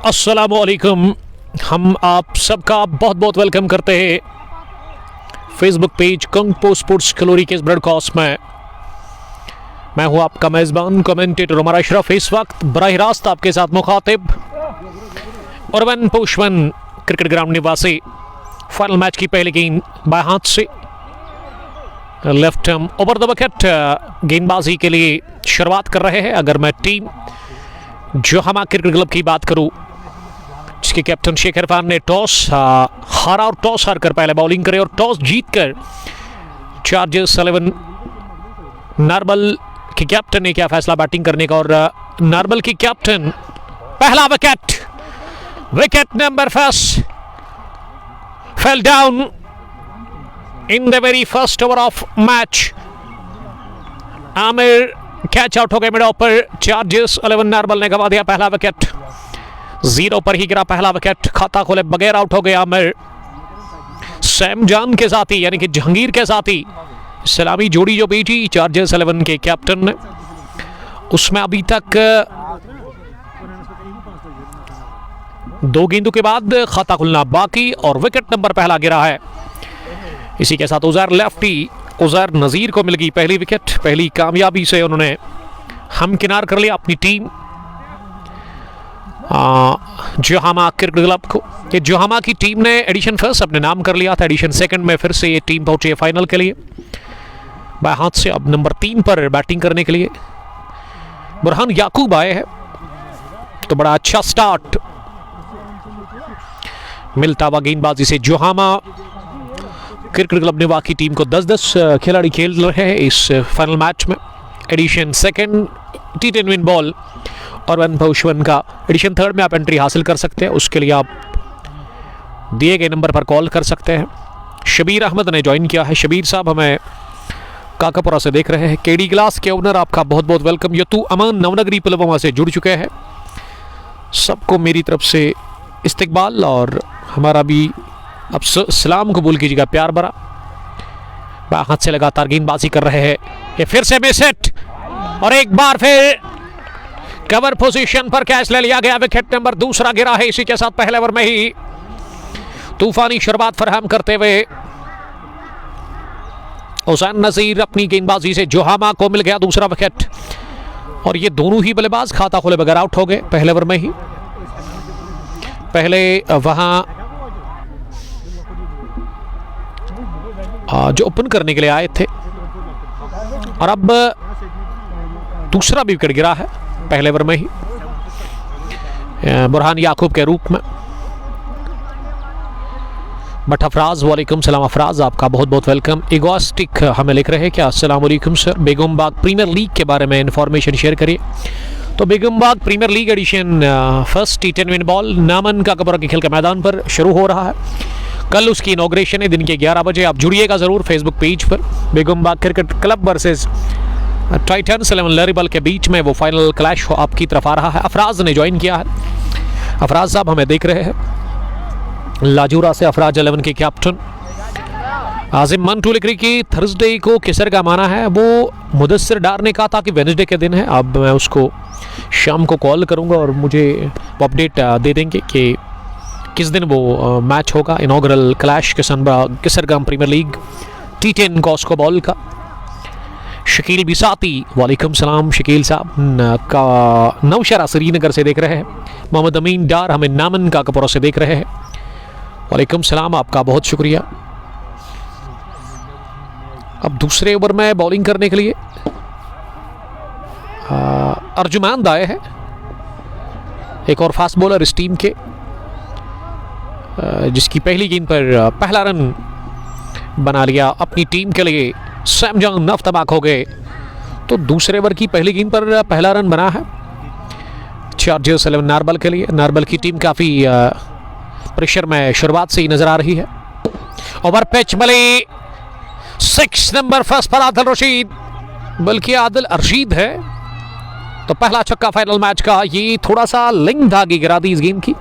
अस्सलामुअलैकुम। हम आप सबका बहुत बहुत वेलकम करते हैं फेसबुक पेज कंगपो स्पोर्ट्स खिलोरी के इस ब्रॉडकास्ट में। मैं हूं आपका मेज़बान कमेंटेटर उमर अशरफ। इस वक्त बराह रास्त आपके साथ मुखातिब उर्वन पुष्पन क्रिकेट ग्राउंड निवासी। फाइनल मैच की पहली गेंद बाएं हाथ से लेफ्ट ओवर द विकेट गेंदबाजी के लिए शुरुआत कर रहे हैं। अगर मैं टीम जोहामा क्रिकेट क्लब की बात करूं, जिसके कैप्टन शेख इरफान ने टॉस हारा और टॉस हारकर पहले बॉलिंग करे और टॉस जीतकर चार्जर्स 11 नार्बल के कैप्टन ने क्या फैसला बैटिंग करने का, और नार्बल की कैप्टन पहला wicket number first fell down in the very first over of match. Aamir catch out हो गए मिड ऑफ पर। चार्जर्स 11 नार्बल ने गंवा दिया पहला विकेट। 0 पर ही गिरा पहला विकेट। खाता खोले बगैर आउट हो गया आमिर। सैम जान के साथी यानी कि जहांगीर के साथी सलामी जोड़ी जो बेची चार्जर्स 11 के कैप्टन ने, उसमें अभी तक 2 गेंदों के बाद खाता खुलना बाकी और विकेट नंबर पहला गिरा है। इसी के साथ उज़ैर लेफ्टी उज़ैर नज़ीर को मिल गई पहली विकेट। पहली कामयाबी से उन्होंने हमकिनार कर लिया अपनी टीम जोहामा क्रिकेट क्लब को। ये जोहामा की टीम ने एडिशन फर्स्ट अपने नाम कर लिया था, एडिशन सेकंड में फिर से ये टीम पहुंची है फाइनल के लिए। बाएं हाथ से अब नंबर 3 पर बैटिंग करने के लिए बुरहान याकूब आए हैं, तो बड़ा अच्छा स्टार्ट मिलता हुआ गेंदबाजी से जोहामा क्रिकेट क्लब ने बाकी टीम को 10-10 खिलाड़ी खेल रहे हैं इस फाइनल मैच में। Edition second T10 win ball और वन पुष्पन का एडिशन थर्ड में आप एंट्री हासिल कर सकते हैं। उसके लिए आप दिए गए नंबर पर कॉल कर सकते हैं। शबीर अहमद ने ज्वाइन किया है। शबीर साहब हमें काकापुरा से देख रहे हैं। केडी ग्लास के ओनर आपका बहुत बहुत वेलकम। यतू अमान नवनगरी पुलवामा से जुड़ चुके हैं। सबको मेरी तरफ से इस्तकबाल और हमारा भी अब सलाम कबूल कीजिएगा प्यार भरा। हाथ से लगातार गेंदबाजी कर रहे हैं। ये फिर से मिस हिट और एक बार फिर कवर पोजीशन पर कैच ले लिया गया। विकेट नंबर दूसरा गिरा है। इसी के साथ पहले ओवर में ही तूफानी शुरुआत फराहम करते हुए हुसैन नजीर अपनी गेंदबाजी से जोहामा को मिल गया दूसरा विकेट। और ये दोनों ही बल्लेबाज खाता खोले बगैर आउट हो गए पहले ओवर में ही। पहले वहां जो ओपन करने के लिए आए थे और अब दूसरा भी विकेट गिरा है पहले ओवर में ही बुरहान याकूब के रूप में। बट अफराज वालेकुम सलाम। अफराज आपका बहुत बहुत वेलकम। इगोस्टिक हमें लिख रहे हैं क्या अस्सलाम वालेकुम सर, बेगमबाग प्रीमियर लीग के बारे में इंफॉर्मेशन शेयर करिए। तो Begumbagh premier league edition first T10 win ball नामन का कबरा के खेल के मैदान पर शुरू हो रहा है। कल उसकी इनॉग्रेशन है दिन के 11 बजे। आप जुड़िएगा ज़रूर फेसबुक पेज पर। Begambagh cricket club versus titans 11 लरीबल के बीच में वो फाइनल क्लैश आपकी तरफ आ रहा है। अफराज ने ज्वाइन किया है। अफराज साहब हमें देख रहे हैं लाजूरा से। अफराज 11 के कैप्टन। आजिम मंटू लिख रही कि थर्सडे को किसर का माना है। वो मुदस्सिर डार ने कहा था कि वेडनेसडे के दिन है। अब मैं उसको शाम को कॉल करूंगा और मुझे अपडेट दे देंगे कि किस दिन वो मैच होगा। Inaugural clash Kisargam premier league T10 Cosco ball का। शकील बिसाती वालेकुम सलाम। शकील साहब का नौशरा श्रीनगर से देख रहे हैं। मोहम्मद अमीन डार हमें नामन का कपूरा से देख रहे हैं। वालेकुम सलाम, आपका बहुत शुक्रिया। अब दूसरे ओवर में बॉलिंग करने के लिए अर्जुमान आए हैं, एक और फास्ट बॉलर इस टीम के, जिसकी पहली गेंद पर पहला रन बना लिया अपनी टीम के लिए। सैम जान नफ्तबाक हो गए, तो दूसरे ओवर की पहली गेंद पर पहला रन बना है चार्जर्स 11 नार्बल के लिए। नार्बल की टीम काफ़ी प्रेशर में शुरुआत से ही नजर आ रही है। ओवर पिच मिली 6 नंबर फर्स्ट पर आदिल रशीद, बल्कि आदिल अरशीद है। तो पहला छक्का फाइनल मैच का। ये थोड़ा सा लिंग धागी गिरा दी इस गेंद की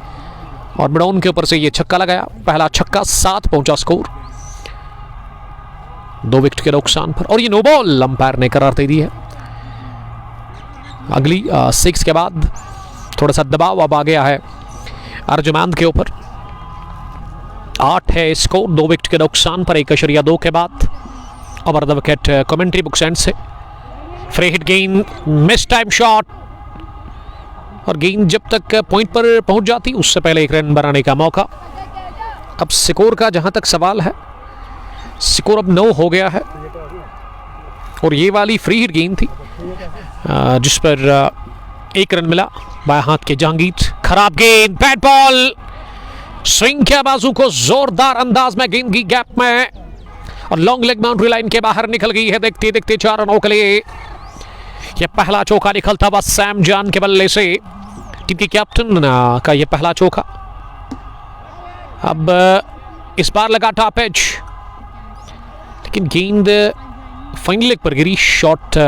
और ब्राउन के ऊपर से ये छक्का लगाया। पहला छक्का 7 पहुंचा स्कोर 2 विकेट के नुकसान पर। और ये नो बॉल अंपायर ने करार दे दी है। अगली 6 के बाद थोड़ा सा दबाव अब आ गया है अर्जुमांद के ऊपर। 8 है स्कोर, 2 विकेट के नुकसान पर 1.2 के बाद। Over the wicket commentary books and से। फ्री हिट गेंद, मिस टाइम शॉट, और गेंद जब तक पॉइंट पर पहुंच जाती उससे पहले 1 रन बनाने का मौका। अब स्कोर का जहां तक सवाल है, स्कोर अब 9 हो गया है, और ये वाली फ्री हिट गेंद थी जिस पर 1 रन मिला बाएं हाथ के जहांगीर। खराब गेंद, बैट बॉल, स्विंग किया बाजू को जोरदार अंदाज में गेंद की गैप में, और लॉन्ग लेग बाउंड्री लाइन के बाहर निकल गई है। देखते देखते 4 रनों के लिए यह पहला चौका निकलता हुआ सैम जॉन के बल्ले से। टीम के कैप्टन का यह पहला चौका। अब इस बार लगा टॉप एज, लेकिन गेंद फाइन लेग पर गिरी। शॉट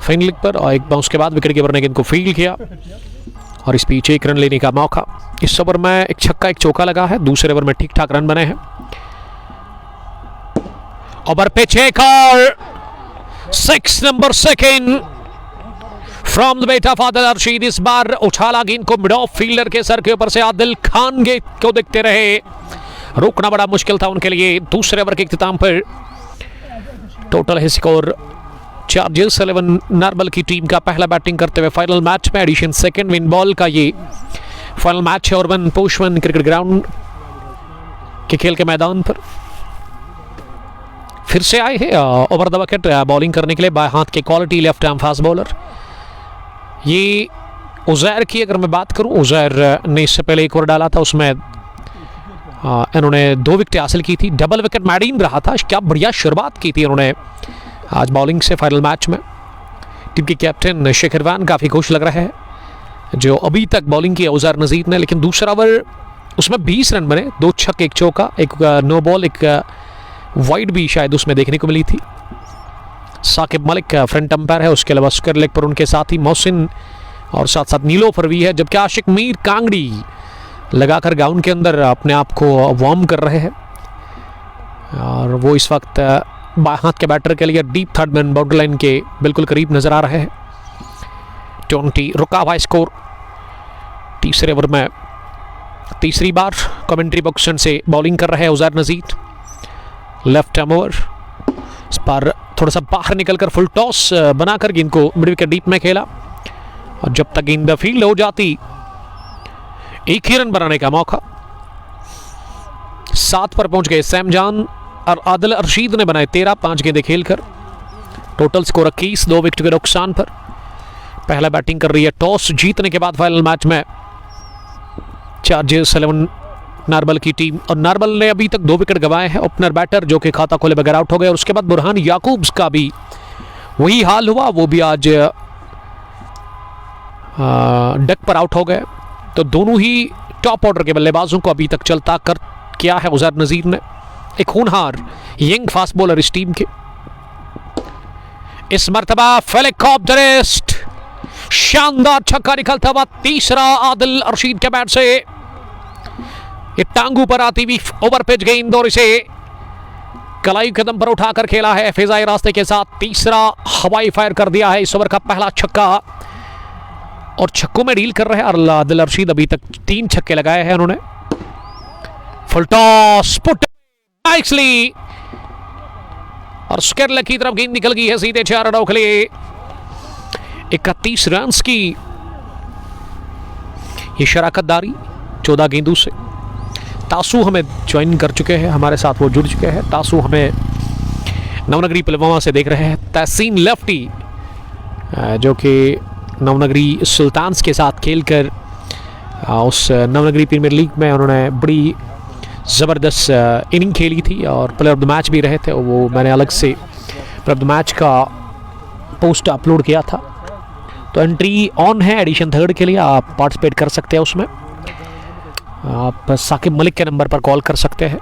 फाइन लेग पर, और एक बाउंस के बाद विकेट कीपर ने गेंद को फील्ड किया, और इस बीच 1 रन लेने का मौका। इस ओवर में 1 छक्का 1 चौका लगा है। दूसरे ओवर में ठीक ठाक रन बने हैं। ओवर पे 6 और 6 number second from the bat of Adil Rashid. इस बार उछाला गेंद को मिड ऑफ फील्डर के सर के ऊपर से। आदिल खान गेंद को देखते रहे, रोकना बड़ा मुश्किल था उनके लिए। दूसरे ओवर के इख्तिताम पर टोटल है स्कोर चार्जर्स 11 नार्बल की टीम का पहला बैटिंग करते हुए फाइनल मैच में। एडिशन सेकंड विन बॉल का ये फाइनल मैच है और पोशवन क्रिकेट ग्राउंड के खेल के मैदान पर फिर से आए हैं ओवर द विकेट बॉलिंग करने के लिए बाएं हाथ के quality left arm fast bowler. ये उजैर की अगर मैं बात करूं, उजैर ने इससे पहले 1 ओवर डाला था, उसमें इन्होंने 2 विकेट हासिल की थी। डबल विकेट मैडीन रहा था। क्या बढ़िया शुरुआत की थी इन्होंने आज बॉलिंग से फाइनल मैच में। टीम के कैप्टन शेखर खान काफ़ी खुश लग रहे हैं, जो अभी तक बॉलिंग की उजैर नज़ीर ने। लेकिन दूसरा ओवर उसमें 20 रन बने, 2 छक्के 1 चौका, 1 नो बॉल, 1 वाइड भी शायद उसमें देखने को मिली थी। साकिब मलिक फ्रंट अंपायर है, उसके अलावा स्क्वायर लेग पर उनके साथ ही मोहसिन और साथ साथ नीलोफर भी है, जबकि आशिक मीर कांगड़ी लगाकर ग्राउंड के अंदर अपने आप को वार्म कर रहे हैं, और वो इस वक्त बाएं हाथ के बैटर के लिए deep third man boundary line के बिल्कुल करीब नजर आ रहे हैं। 20 रुका हुआ स्कोर। तीसरे ओवर में तीसरी बार कमेंट्री बॉक्स से बॉलिंग कर रहे हैं उजैर नज़ीर। लेफ्ट आर्म ओवर, इस पर थोड़ा सा बाहर निकलकर फुल टॉस बनाकर गेंद को मिड विकेट डीप में खेला, और जब तक गेंद फील्ड हो जाती 1 ही रन बनाने का मौका। 7 पर पहुंच गए सैम जॉन, और आदिल रशीद ने बनाए 13 5 गेंदें खेलकर। टोटल स्कोर 21, 2 विकेट के नुकसान पर। पहला बैटिंग कर रही है टॉस जीतने के बाद फाइनल मैच में चार्जर्स 11 नार्बल की टीम, और नार्बल ने अभी तक 2 विकेट गंवाए हैं। ओपनर बैटर जो कि खाता खोले बगैर आउट हो गए, और उसके बाद बुरहान याकूब्स का भी वही हाल हुआ, वो भी आज डक पर आउट हो गए। तो दोनों ही टॉप ऑर्डर के बल्लेबाजों को अभी तक चलता कर किया है उजैर नज़ीर ने। एक होनहार यंग फास्ट बॉलर इस टीम के। इस मर्तबा फेलिक ऑफ द रेस्ट, शानदार छक्का निकलता हुआ तीसरा आदिल रशीद के बैट से। ये टांगू पर आती हुई ओवर पिच गेंद, और इसे कलाई कदम पर उठाकर खेला है फिजाई रास्ते के साथ। तीसरा हवाई फायर कर दिया है इस ओवर का पहला छक्का, और छक्कों में डील कर रहे हैं। और आदिल रशीद अभी तक 3 छक्के लगाए हैं उन्होंने। फुल टॉस पुट नाइसली, और स्क्वायर लेग की तरफ गेंद निकल गई है सीधे 4 रनों के लिए। 31 रन की ये शराकतदारी 14 गेंदों से। तासू हमें ज्वाइन कर चुके हैं, हमारे साथ वो जुड़ चुके हैं। तासू हमें नवनगरी पुलवामा से देख रहे हैं। तहसीन लेफ्टी जो कि नवनगरी सुल्तान्स के साथ खेलकर उस नवनगरी प्रीमियर लीग में उन्होंने बड़ी ज़बरदस्त इनिंग खेली थी, और प्लेयर ऑफ द मैच भी रहे थे। वो मैंने अलग से प्लेयर ऑफ द मैच का पोस्ट अपलोड किया था। तो एंट्री ऑन है एडिशन 3 के लिए, आप पार्टिसिपेट कर सकते हैं उसमें। आप साकिब मलिक के नंबर पर कॉल कर सकते हैं,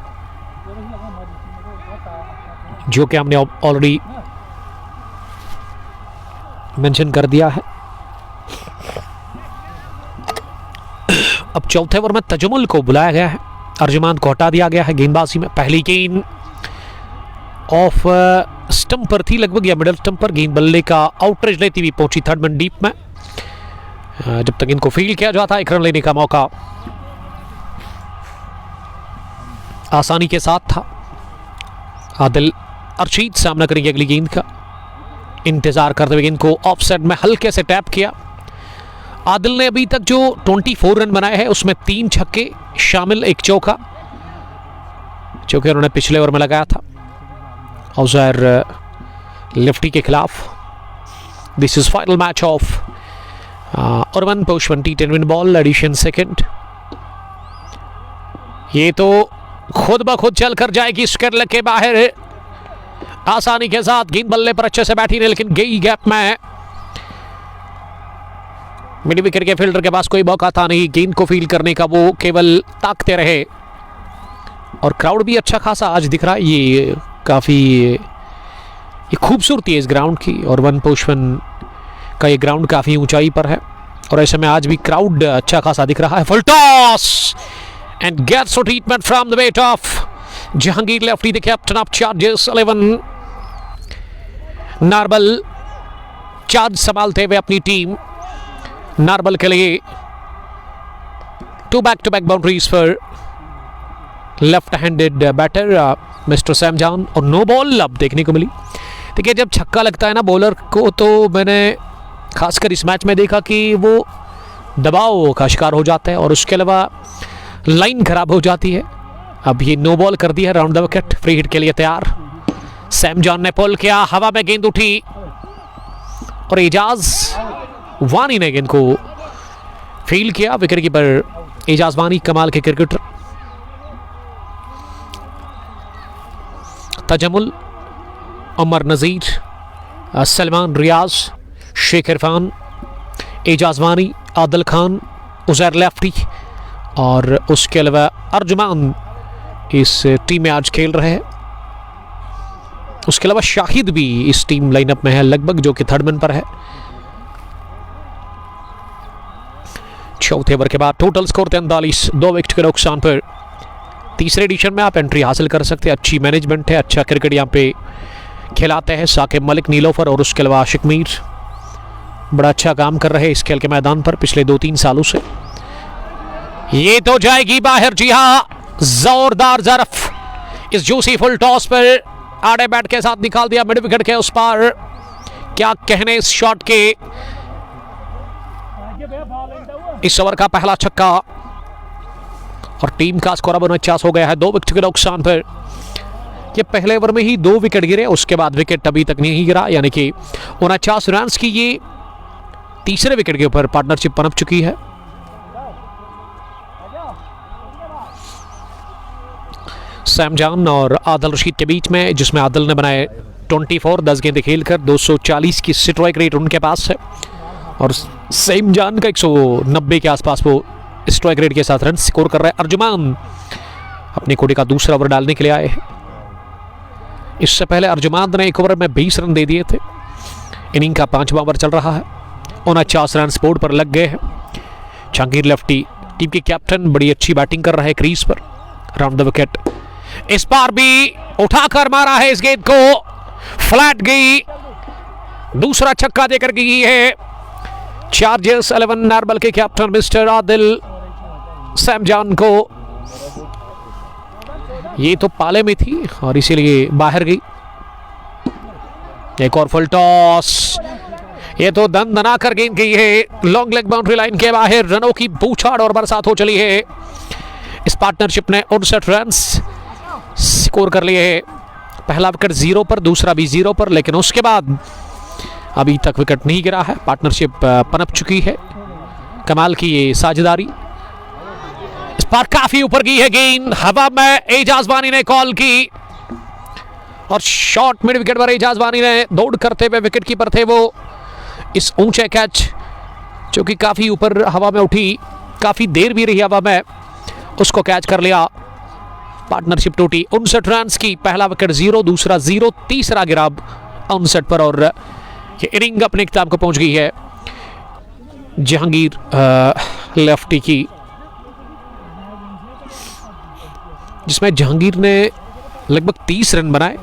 जो कि हमने ऑलरेडी मेंशन कर दिया है। अब चौथे ओवर में तजमुल को बुलाया गया है, अर्जुमान को हटा दिया गया है गेंदबाजी में। पहली गेंद ऑफ स्टंप पर थी लगभग, या मिडल स्टंप पर। गेंद बल्ले का आउटरेज लेती हुई पहुंची थर्ड मैन डीप में। जब तक इनको फील्ड किया जाता है एक रन लेने का मौका आसानी के साथ था। आदिल अरशीद सामना करेंगे अगली गेंद का, इंतजार करते हुए गेंद को ऑफ साइड में हल्के से टैप किया। आदिल ने अभी तक जो 24 रन बनाए हैं उसमें 3 छक्के शामिल, 1 चौका, जो कि उन्होंने पिछले ओवर में लगाया था औजार लेफ्टी के खिलाफ। This is final match of urban पुष्पन T10 win ball edition second. ये तो खुद ब खुद चल कर जाएगी स्क्वायर के बाहर, आसानी के साथ गेंद बल्ले पर अच्छे से बैठी नहीं, लेकिन गई गैप में। मिड विकेट के फील्डर के पास कोई मौका था नहीं गेंद को फील्ड करने का, वो केवल ताकते रहे। और क्राउड भी अच्छा खासा आज दिख रहा है, ये काफ़ी खूबसूरती है इस ग्राउंड की। और वन पुष्पन का ये ग्राउंड काफ़ी ऊंचाई पर है और ऐसे में आज भी क्राउड अच्छा खासा दिख रहा है। Full toss and gets treatment from the wait of Jahangir lefty, the captain of Chargers 11। Narbal charge संभालते हुए अपनी टीम, नार्बल के लिए 2 बैक-टू-बैक बाउंड्रीज पर left handed batter mister Sam John. और नो बॉल अब देखने को मिली। देखिए जब छक्का लगता है ना बॉलर को, तो मैंने खासकर इस मैच में देखा कि वो दबाव का शिकार हो जाता है और उसके अलावा लाइन खराब हो जाती है। अब ये नो बॉल कर दी है, round the wicket, free hit के लिए तैयार। सैम जॉन ने पुल किया, हवा में गेंद उठी और एजाज वानी ने गेंद को फील्ड किया। विकेट कीपर एजाज वानी कमाल के क्रिकेटर। तजमुल, उमर नज़ीर, सलमान रियाज, शेख इरफान, एजाज वानी, आदिल खान, उजैर लेफ्टी और उसके अलावा अर्जुमान इस टीम में आज खेल रहे हैं। उसके अलावा शाहिद भी इस टीम लाइनअप में है लगभग, जो कि थर्ड मैन पर है। चौथे ओवर के बाद टोटल स्कोर 43, 2 विकेट के नुकसान पर तीसरे एडिशन में आप एंट्री हासिल कर सकते हैं। अच्छी मैनेजमेंट है, अच्छा क्रिकेट यहाँ पे खिलाते हैं साकिब मलिक, नीलोफर और उसके अलावा आशिक मीर बड़ा अच्छा काम कर रहे हैं इस खेल के मैदान पर पिछले 2-3 सालों से। ये तो जाएगी बाहर, जी हाँ, जोरदार ज़रफ इस जूसी फुल टॉस पर आड़े बैट के साथ निकाल दिया मिड विकेट के उस पार। क्या कहने इस शॉट के। इस ओवर का पहला छक्का और टीम का स्कोर अब 49 हो गया है 2 विकेट के नुकसान पर। ये पहले ओवर में ही 2 विकेट गिरे, उसके बाद विकेट अभी तक नहीं गिरा, यानी कि 49 रन की ये तीसरे विकेट के ऊपर पार्टनरशिप पनप चुकी है। सैम जॉन और आदिल रशीद के बीच में, जिसमें आदिल ने बनाए 24, 10 गेंदें खेलकर 240 की स्ट्राइक रेट उनके पास है और सैम जॉन का 190 के आसपास वो स्ट्राइक रेट के साथ रन स्कोर कर रहा है। अर्जुमान अपने कोटे का दूसरा ओवर डालने के लिए आए हैं। इससे पहले अर्जुमान ने 1 ओवर में 20 रन दे दिए थे। इनिंग का 5वां ओवर चल रहा है, 49 रन बोर्ड पर लग गए हैं। जहांगीर लेफ्टी टीम के कैप्टन बड़ी अच्छी बैटिंग कर रहा है क्रीज पर। राउंड द विकेट, इस बार भी उठाकर मारा है इस गेंद को, फ्लैट गई, दूसरा छक्का देकर गई है चार्जर्स 11 नार्बल के captain mister Adil Sam John को। ये तो पाले में थी और इसीलिए बाहर गई। एक और फुल टॉस, ये तो दन कर गेंद गई है लॉन्ग लेग बाउंड्री लाइन के बाहर। रनों की बूछाड़ और बरसात हो चली है। इस पार्टनरशिप ने 59 रन स्कोर कर लिए है। पहला विकेट 0 पर, दूसरा भी 0 पर, लेकिन उसके बाद अभी तक विकेट नहीं गिरा है। पार्टनरशिप पनप चुकी है। कमाल की ये साझेदारी। इस बार काफी ऊपर गई है गेंद, हवा में एजाज वानी ने कॉल की और शॉट मिड विकेट पर एजाज वानी ने दौड़ करते हुए विकेट कीपर थे वो इस ऊंचे कैच जो कि काफी ऊपर हवा में उठी, काफी देर भी रही हवा में, उसको कैच कर लिया। पार्टनरशिप टूटी 59 रन की। पहला विकेट 0, दूसरा 0, तीसरा गिरा 59 पर और ये इनिंग अपने इख्तिताम को पहुंच गई है जहांगीर लेफ्टी की, जिसमें जहांगीर ने लगभग 30 रन बनाए।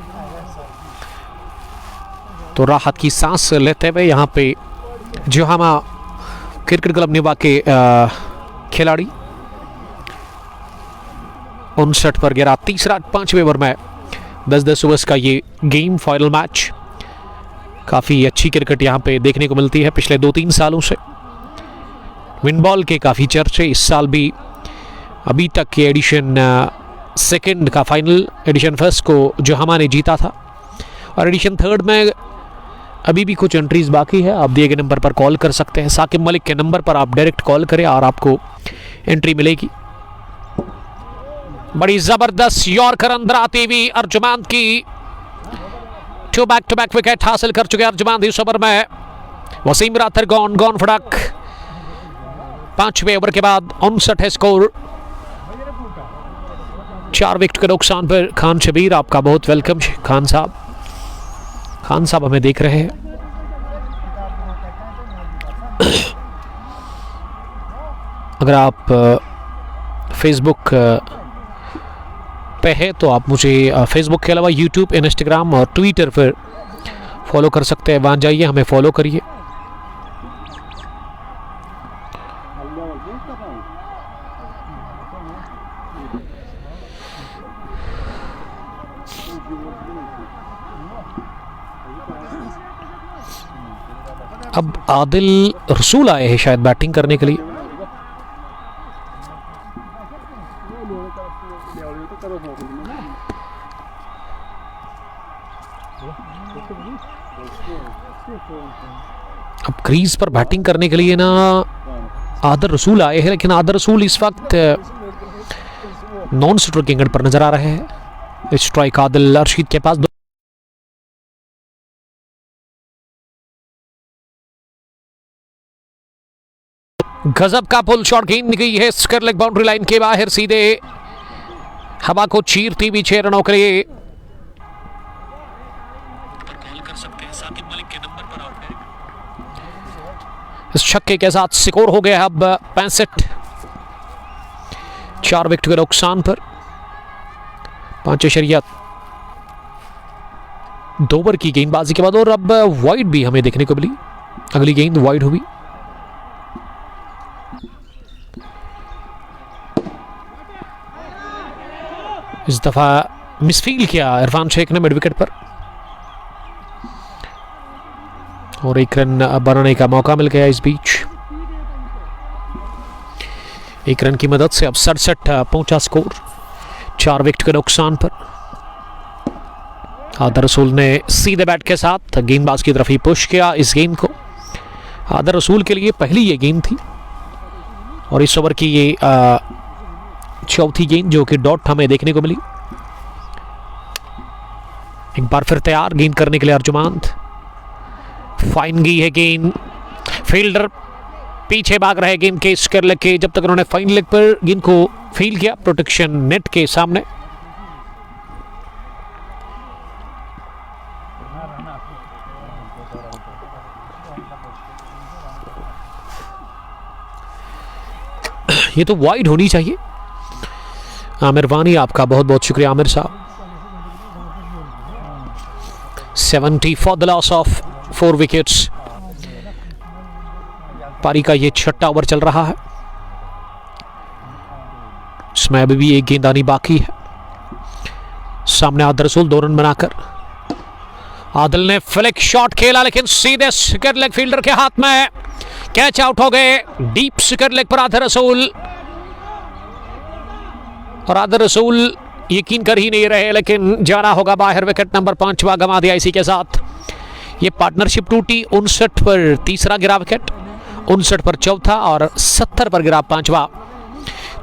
तो राहत की सांस लेते हुए यहाँ पे जोहामा क्रिकेट क्लब निवा के खिलाड़ी 59 पर गिरा। तीसरा 5वें ओवर में 10-10 ओवर्स का ये गेम फाइनल मैच। काफ़ी अच्छी क्रिकेट यहाँ पे देखने को मिलती है पिछले 2-3 सालों से। विन बॉल के काफ़ी चर्चे इस साल भी। अभी तक के एडिशन सेकंड का फाइनल एडिशन फर्स्ट को जोहामा ने जीता था और एडिशन थर्ड में अभी भी कुछ एंट्रीज बाकी है। आप दिए गए नंबर पर कॉल कर सकते हैं। साकिब मलिक के नंबर पर आप डायरेक्ट कॉल करें और आपको एंट्री मिलेगी। बड़ी जबरदस्त यॉर्कर अंदर आती हुई अर्जुमान की 2 बैक-टू-बैक विकेट हासिल कर चुके अर्जुमान इस ओवर में। वसीम राथर गॉन फड़क। 5वें ओवर के बाद 59 है स्कोर। 4 विकेट के नुकसान पर खान शबीर आपका बहुत वेलकम। खान साहब हमें देख रहे हैं। अगर आप फेसबुक पे है तो आप मुझे फेसबुक के अलावा यूट्यूब, इंस्टाग्राम और ट्विटर पर फॉलो कर सकते हैं। वहाँ जाइए, हमें फॉलो करिए। अब आदिल रसूल आए हैं शायद बैटिंग करने के लिए। अब क्रीज पर बैटिंग करने के लिए ना आदिल रसूल आए हैं, लेकिन आदिल रसूल इस वक्त नॉन स्ट्राइकिंग पर नजर आ रहे हैं। स्ट्राइक आदिल रशीद के पास। गजब का पुल शॉट गेंद गई है स्क्वायर लेग बाउंड्री लाइन के बाहर, सीधे हवा को चीरती हुई 6 रनों के लिए। कॉल कर सकते हैं साकिब मलिक के नंबर पर आप। इस छक्के के साथ स्कोर हो गया अब 65। 4 विकेट के नुकसान पर 5.2 ओवर की गेंदबाजी के बाद और अब वाइड भी हमें देखने को मिली। अगली गेंद वाइड हुई। इस दफा मिसफील किया इरफान शेख ने मिड विकेट पर और 1 रन बनाने का मौका मिल गया। इस बीच 1 रन की मदद से अब 67 पहुंचा स्कोर। 4 विकेट के नुकसान पर आदिल रसूल ने सीधे बैट के साथ गेंदबाज की तरफ ही पुश किया इस गेंद को। आदिल रसूल के लिए पहली ये गेंद थी और इस ओवर की ये चौथी गेंद जो कि डॉट हमें देखने को मिली। एक बार फिर तैयार गेंद करने के लिए अर्जुमान। फाइन गई है गेंद। फील्डर पीछे भाग रहे गेंद के स्क्वायर लेग के, जब तक उन्होंने फाइन लेग पर गेंद को फील किया प्रोटेक्शन नेट के सामने। ये तो वाइड होनी चाहिए। आमिर वानी आपका बहुत बहुत शुक्रिया आमिर साहब। 70 for the loss of 4 wickets. पारी का ये 6वां ओवर चल रहा है, इसमें अभी भी एक गेंद आनी बाकी है। सामने आदिल रसूल 2 रन बनाकर। आदिल ने फ्लिक शॉट खेला लेकिन सीधे स्क्वायर लेग फील्डर के हाथ में कैच आउट हो गए। डीप स्क्वायर लेग पर आदिल रसूल, और आदिल रसूल यकीन कर ही नहीं रहे लेकिन जाना होगा बाहर। विकेट नंबर 5वां गंवा दिया। इसी के साथ ये पार्टनरशिप टूटी। 59 पर तीसरा गिरा विकेट, 59 पर चौथा और 70 पर गिरा 5वां।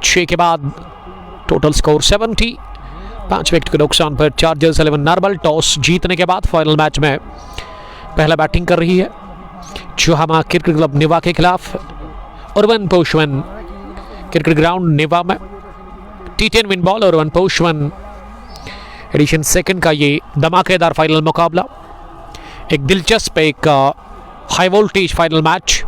6 के बाद टोटल स्कोर 70। 5 विकेट के नुकसान पर चार्जर्स 11 नॉर्मल टॉस जीतने के बाद फाइनल मैच में पहला बैटिंग कर रही है जोहामा क्रिकेट क्लब निवा के खिलाफ। उर्वन पोशवन क्रिकेट ग्राउंड निवा में T10 विन बॉल और उर्वन पोशवन एडिशन सेकंड का ये धमाकेदार फाइनल मुकाबला। एक दिलचस्प, एक high voltage final match.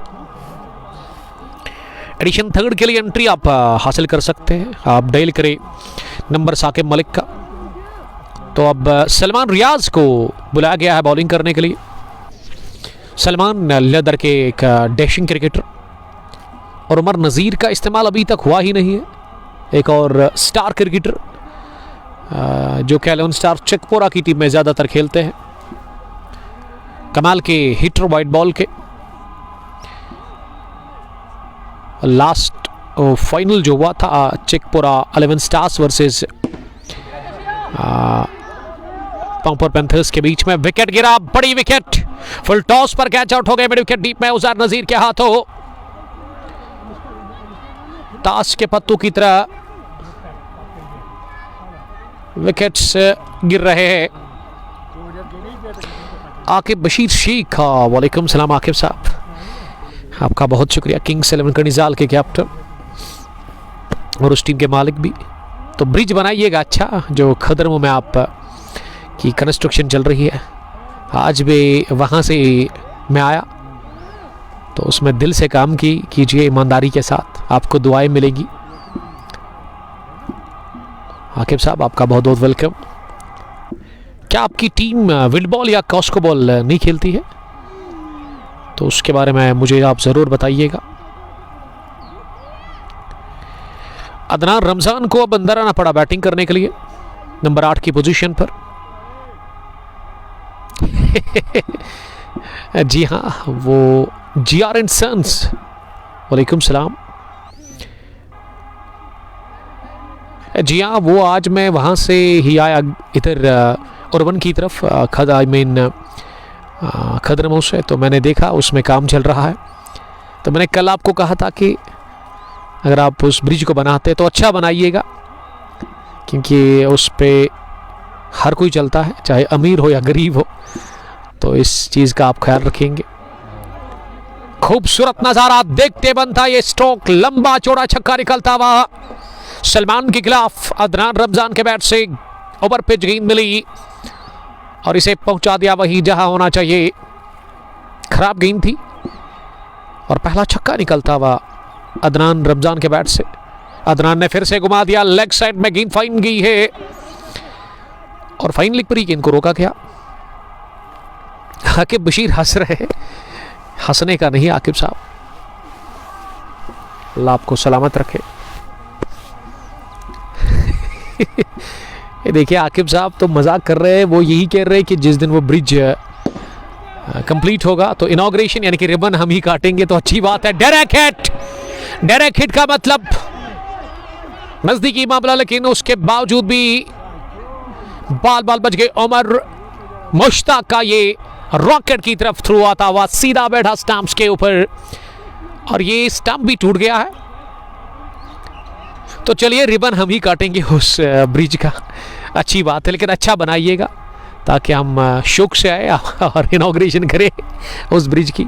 Edition third के लिए एंट्री आप हासिल कर सकते हैं। आप डायल करें नंबर साकिब मलिक का। तो अब सलमान रियाज को बुलाया गया है बॉलिंग करने के लिए। सलमान लेदर के एक डैशिंग क्रिकेटर, और उमर नज़ीर का इस्तेमाल अभी तक हुआ ही नहीं है। एक और स्टार क्रिकेटर जो कि 11 स्टार चकपोरा की टीम में ज़्यादातर खेलते हैं, कमाल के हिटर वाइट बॉल के। लास्ट फाइनल जो हुआ था चकपोरा 11 स्टार्स वर्सेस पंपर पैंथर्स के बीच में, विकेट गिरा, बड़ी विकेट, फुल टॉस पर कैच आउट हो गए मिड विकेट डीप में उजार नज़ीर के हाथों। ताश के पत्तों की तरह विकेट्स गिर रहे हैं। आकिब बशीर शेख, वालेकुम सलाम आकिब साहब, आपका बहुत शुक्रिया। किंग्स 11 कनिजाल के कैप्टन और उस टीम के मालिक भी। तो ब्रिज बनाइएगा अच्छा, जो खदरमो में आप की कंस्ट्रक्शन चल रही है। आज भी वहाँ से मैं आया तो उसमें दिल से काम कीजिए ईमानदारी के साथ, आपको दुआएं मिलेंगी। आकिब साहब आपका बहुत बहुत वेलकम। क्या आपकी टीम विंड बॉल या कॉस्को बॉल नहीं खेलती है? तो उसके बारे में मुझे आप ज़रूर बताइएगा। अदनान रमज़ान को अब अंदर आना पड़ा बैटिंग करने के लिए, नंबर 8 की पोजीशन पर। जी हाँ, वो GR एंड सन्स, वालेकुम सलाम। जी हाँ, वो आज मैं वहाँ से ही आया इधर उर्बन की तरफ, खदरमो से, तो मैंने देखा उसमें काम चल रहा है। तो मैंने कल आपको कहा था कि अगर आप उस ब्रिज को बनाते तो अच्छा बनाइएगा, क्योंकि उस पे हर कोई चलता है, चाहे अमीर हो या गरीब हो, तो इस चीज़ का आप ख्याल रखेंगे। खूबसूरत नज़ारा देखते बनता ये स्ट्रोक, लंबा चौड़ा छक्का निकलता हुआ सलमान के खिलाफ अदनान रमज़ान के बैट से ओवर पिच गेंद मिली और इसे पहुंचा दिया वहीं जहां होना चाहिए। खराब गेंद थी और पहला छक्का निकलता हुआ अदनान रमज़ान के बैट से। अदनान ने फिर से घुमा दिया, लेग साइड में गेंद फाइन गई है और फाइन लेग पर ही गेंद को रोका गया। आकिब बशीर हंस रहे, हंसने का नहीं आकिब साहब, अल्लाह आपको सलामत रखे। ये देखिए आकिब साहब तो मजाक कर रहे हैं, वो यही कह रहे हैं कि जिस दिन वो ब्रिज कंप्लीट होगा तो इनॉग्रेशन यानी कि रिबन हम ही काटेंगे, तो अच्छी बात है। डायरेक्ट हिट का मतलब नजदीकी मामला, लेकिन उसके बावजूद भी बाल बच गए। उमर मुश्ताक का ये रॉकेट की तरफ थ्रू आता हुआ सीधा बैठा स्टंप्स के ऊपर और ये स्टंप भी टूट गया है। तो चलिए रिबन हम ही काटेंगे उस ब्रिज का, अच्छी बात है, लेकिन अच्छा बनाइएगा ताकि हम शौक से आए और इनॉग्रेशन करें उस ब्रिज की।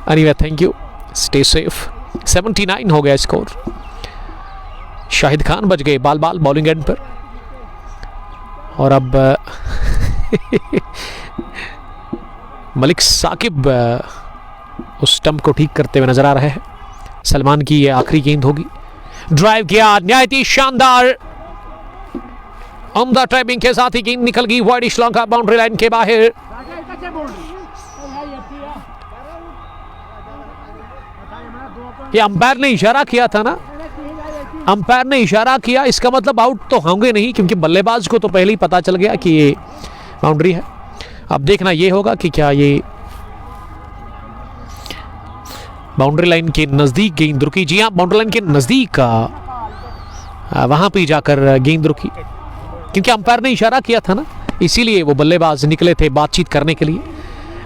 Anyway thank you, stay safe. 79 हो गया स्कोर। शाहिद खान बच गए बाल बॉलिंग एंड पर और अब मलिक साकिब उस स्टंप को ठीक करते हुए नजर आ रहे हैं। सलमान की ये आखिरी गेंद होगी। ड्राइव किया, निहायत शानदार उम्दा टाइमिंग के साथ ही गेंद निकल गई वाइड श्रीलंका बाउंड्री लाइन के बाहर। ये अंपायर ने इशारा किया था ना, अंपायर ने इशारा किया, इसका मतलब आउट तो होंगे नहीं, क्योंकि बल्लेबाज को तो पहले ही पता चल गया कि ये बाउंड्री है। अब देखना ये होगा कि क्या ये बाउंड्री लाइन के नज़दीक गेंद रुकी। जी हाँ, बाउंड्री लाइन के नज़दीक वहाँ पे जाकर गेंद रुकी, क्योंकि अंपायर ने इशारा किया था ना, इसीलिए वो बल्लेबाज निकले थे बातचीत करने के लिए।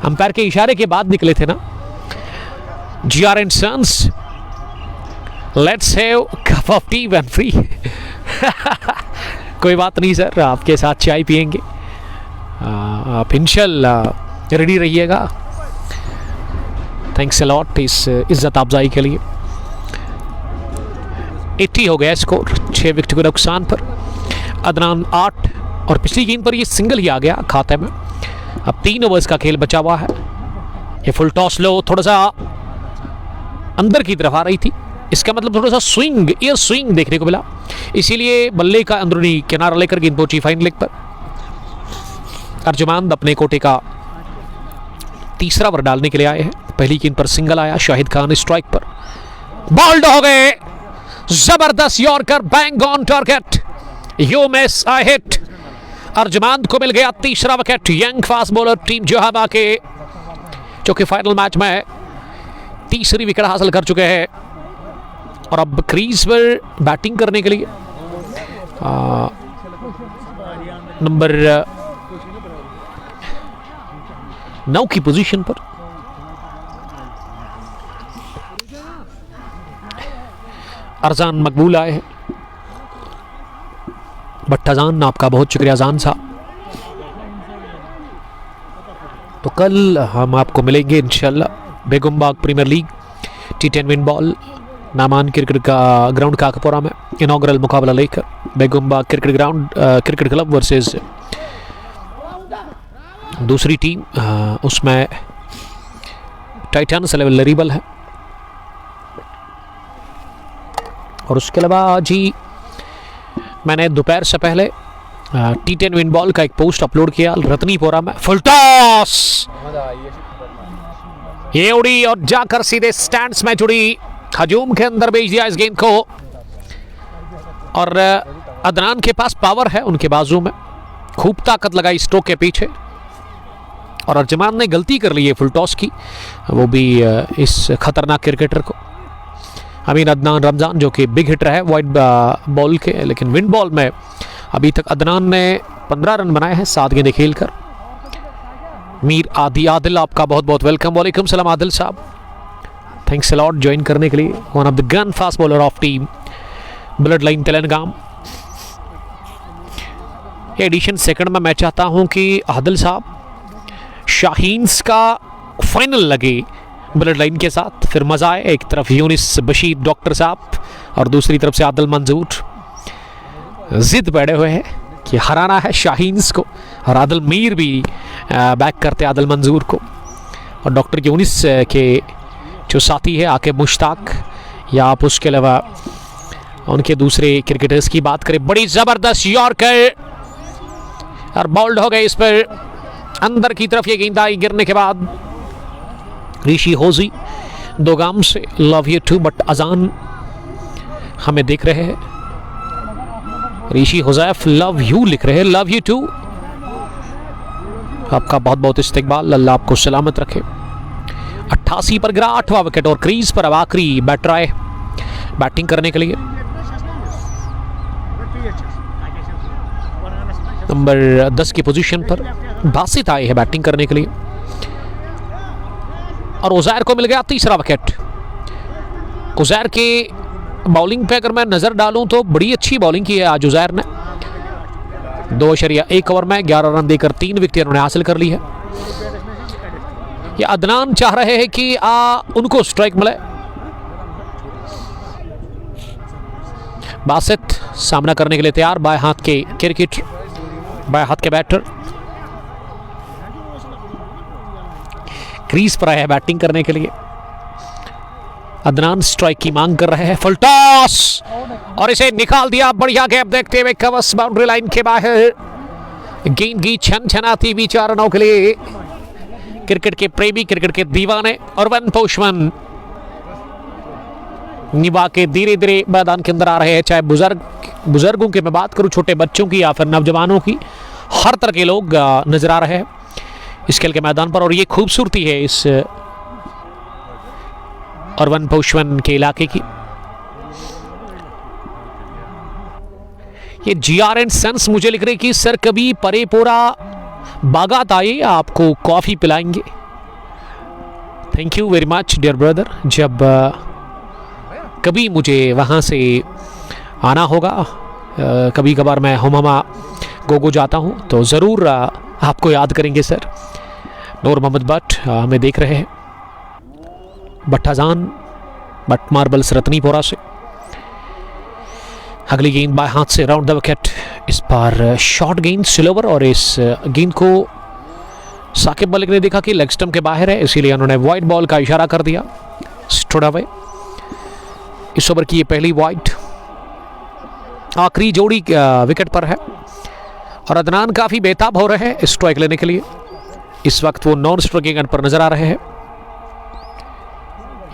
अंपायर के इशारे के बाद निकले थे ना। GR and sons, let's have cup of tea and free. कोई बात नहीं सर, आपके साथ चाय पियेंगे, आप इंशाल्लाह रेडी रहिएगा। थैंक्स अ लॉट इस इज्जत अफजाई के लिए। 80 हो गया स्कोर, 6 विकेट के नुकसान पर। अदनान 8 और पिछली गेंद पर ये सिंगल ही आ गया खाते में। अब 3 ओवर्स का खेल बचा हुआ है। ये फुल टॉस लो थोड़ा सा अंदर की तरफ आ रही थी, इसका मतलब थोड़ा सा स्विंग, एयर स्विंग देखने को मिला, इसीलिए बल्ले का अंदरूनी किनारा लेकर गेंद पहुंची फाइन लेग पर। अर्जुमान अपने कोटे का तीसरा ओवर डालने के लिए आए हैं। पहली गेंद पर सिंगल आया, शाहिद खान स्ट्राइक पर बॉल्ड हो गए, जबरदस्त yorker, bang on target, you miss a hit. Arjuman को मिल गया तीसरा wicket. Young fast bowler team Johaba के, जो कि फाइनल मैच में तीसरी विकेट हासिल कर चुके हैं और अब क्रीज पर बैटिंग करने के लिए नंबर 9 की पोजीशन पर अरजान मकबूल आए हैं। भट्टाजान, आपका बहुत शुक्रिया अजान साहब। तो कल हम आपको मिलेंगे इंशाल्लाह Begumbagh premier league T10 win ball नामान क्रिकेट का ग्राउंड काकपुरा में इनॉग्रल मुकाबला लेकर बेगमबाग क्रिकेट क्लब वर्सेस दूसरी टीम, उसमें टाइटन्स लेवल लरीबल है। और उसके अलावा जी मैंने दोपहर से पहले T10 विन बॉल का एक पोस्ट अपलोड किया रतनीपुरा में। फुल टॉस, ये उड़ी और जाकर सीधे स्टैंड्स में जुड़ी, हजूम के अंदर भेज दिया इस गेंद को। और अदनान के पास पावर है उनके बाजू में, खूब ताकत लगाई स्ट्रोक के पीछे। और अर्जमान ने गलती कर ली है फुल टॉस की, वो भी इस खतरनाक क्रिकेटर को। अमीन अदनान रमजान जो कि बिग हिटर है वाइड बॉल के, लेकिन विन बॉल में अभी तक अदनान ने 15 रन बनाए हैं 7 गेंदें खेलकर। मीर आदिल, आपका बहुत बहुत वेलकम। वालेकुम सलाम आदिल साहब, थैंक्स अ लॉट ज्वाइन करने के लिए। One of the gun fast bowler of team blood line Telangam. ये एडिशन सेकंड में मैं चाहता हूं कि आदिल साहब शाहीन्स का फाइनल लगे ब्लड लाइन के साथ, फिर मजा आए। एक तरफ यूनिस बशीर डॉक्टर साहब और दूसरी तरफ से आदिल मंजूर जिद बैठे हुए हैं कि हराना है शाहीन्स को। और आदिल मीर भी बैक करते आदिल मंजूर को। और डॉक्टर यूनिस के जो साथी है आके मुश्ताक, या आप उसके अलावा उनके दूसरे क्रिकेटर्स की बात करें, बड़ी जबरदस्त यॉर्कर और बॉल्ड हो गए इस पर। अंदर की तरफ ये गेंद आई, गिरने के बाद ऋषि होजी दोगाम से लव यू टू, बट अजान हमें देख रहे हैं। ऋषि हुजैफ लव यू लिख रहे हैं, लव यू टू। आपका बहुत बहुत इस्तकबाल, अल्लाह आपको सलामत रखे। 88 पर गिरा 8वां विकेट और क्रीज पर अब आखिरी बैटर आए बैटिंग करने के लिए। नंबर 10 की पोजीशन पर बासित आए हैं बैटिंग करने के लिए और उजैर को मिल गया तीसरा विकेट। उजैर के बॉलिंग पे अगर मैं नज़र डालूं तो बड़ी अच्छी बॉलिंग की है आज उजैर ने। 2.1 ओवर में 11 रन देकर 3 विकेट उन्होंने हासिल कर ली है। ये अदनान चाह रहे हैं कि उनको स्ट्राइक मिले। बासित सामना करने के लिए तैयार, बाएं हाथ के क्रिकेट, बाएं हाथ के बैटर क्रीज पर आए हैं बैटिंग करने के लिए। अदनान स्ट्राइक की मांग कर रहे हैं। फुल टॉस और इसे निकाल दिया, बढ़िया गैप देखते हुए कवच बाउंड्री लाइन के बाहर। गेंद की छन छनाती भी 4 रनों के लिए। क्रिकेट के प्रेमी, क्रिकेट के दीवाने और वन पोषमन निभा के धीरे धीरे मैदान के अंदर आ रहे हैं। चाहे बुजुर्गों की मैं बात करूं, छोटे बच्चों की या फिर नौजवानों की, हर तरह के लोग नजर आ रहे हैं इस खेल के मैदान पर। और ये खूबसूरती है इस अर्वन पोषवन के इलाके की। ये GR एंड सन्स मुझे लिख रहे कि सर कभी परेपोरा बागात आइए, आपको कॉफी पिलाएंगे। Thank you very much dear brother. जब कभी मुझे वहां से आना होगा, कभी कभार मैं हममा गोगो जाता हूं, तो ज़रूर आपको याद करेंगे सर। नूर मोहम्मद भट्ट हमें देख रहे हैं। भट्टाजान बट मार्बल्स रतनीपुरा से। अगली गेंद बाएं हाथ से राउंड द विकेट। इस बार शॉर्ट गेंद स्लोवर और इस गेंद को साकिब मलिक ने देखा कि लेग स्टंप के बाहर है, इसीलिए उन्होंने वाइड बॉल का इशारा कर दिया। Stood away. इस ओवर की ये पहली वाइड। आखिरी जोड़ी विकेट पर है और अदनान काफी बेताब हो रहे हैं स्ट्राइक लेने के लिए। इस वक्त वो नॉन स्ट्राइकिंग एंड पर नजर आ रहे हैं।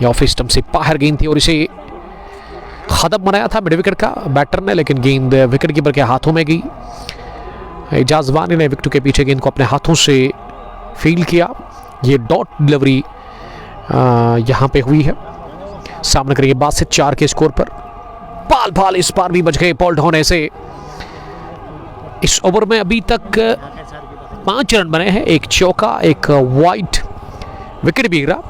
ये ऑफ स्टंप से बाहर गेंद थी और इसे कदम बनाया था मिड विकेट का बैटर ने, लेकिन गेंद विकेट कीपर के हाथों में गई। एजाज वानी ने विकेट के पीछे गेंद को अपने हाथों से फील्ड किया। ये डॉट डिलीवरी यहाँ पे हुई है। सामने करेंगे बासित 4 के स्कोर पर। पाल भाल इस बार भी बच गए पॉल्ट होने से। इस ओवर में अभी तक 5 रन बने हैं, एक चौका, एक वाइड, विकेट भी गिरा।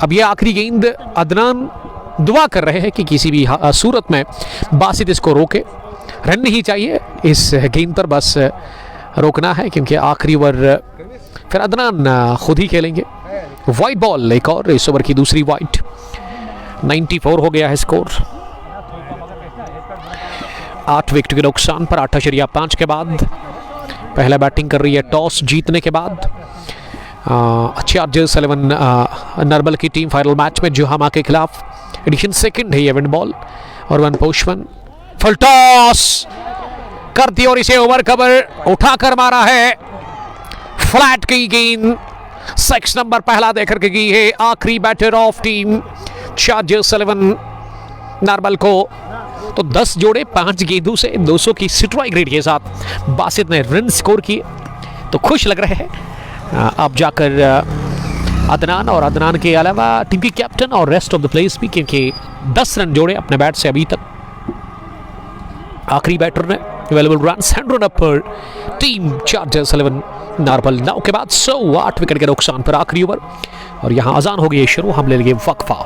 अब ये आखिरी गेंद अदनान दुआ कर रहे हैं कि किसी भी सूरत में बासित इसको रोके। रन नहीं चाहिए इस गेंद पर, बस रोकना है, क्योंकि आखिरी ओवर फिर अदनान खुद ही खेलेंगे। वाइड बॉल एक और, इस ओवर की दूसरी वाइड। 94 हो गया है स्कोर। 8 विकेट के नुकसान पर 8.5 के बाद पहला बैटिंग कर रही है टॉस जीतने के बाद चार्जर्स 11 नरबल की टीम फाइनल मैच में जोहामा के खिलाफ। एडिशन सेकंड है ये विंड बॉल और वन पोस्टमैन फुल टॉस कर दी और इसे ओवर कवर उठाकर मारा है। फ्लैट की गेंद 6 नंबर पहला देकर के गई है आखिरी बैटर ऑफ टीम चार्जर्स 11 नरबल को। तो 10 जोड़े 5 गेंदों से 200 की स्ट्राइक रेट के साथ बासित ने रन स्कोर किए, तो खुश लग रहे हैं। अब जाकर अदनान और अदनान के अलावा टीम की कैप्टन और रेस्ट ऑफ द प्लेयर्स भी, क्योंकि 10 रन जोड़े अपने बैट से अभी तक। आखिरी बैटर ने अवेलेबल रन 100 रन पर टीम चार्जर्स 11 नरबल। 9 के बाद 108 विकेट के नुकसान पर आखिरी ओवर और यहां अजान हो गई शुरू। हम ले लेंगे वक्फा।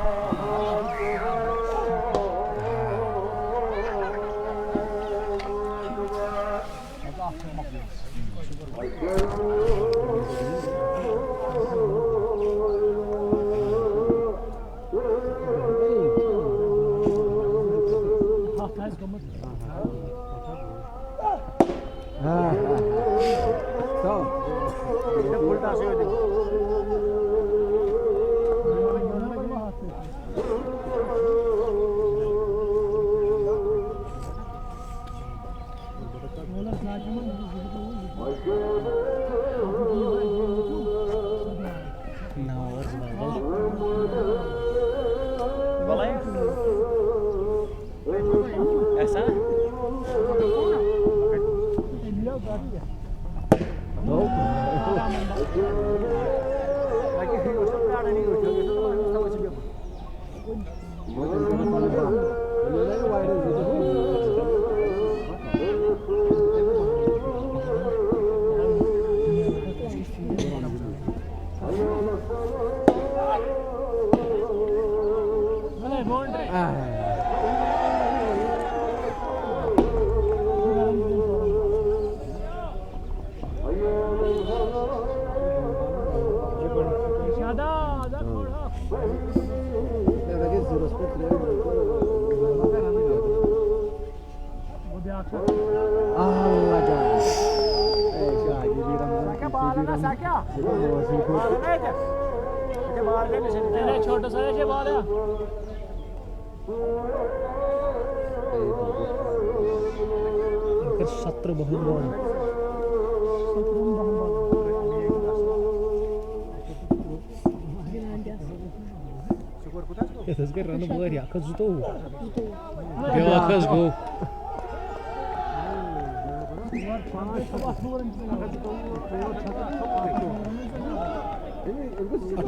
छोटा सा सत्र बहुत बॉल रन वर जुतो गो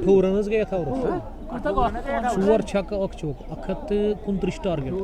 8 रन गया था 4 छक्का 1 चौक 129 टारगेट।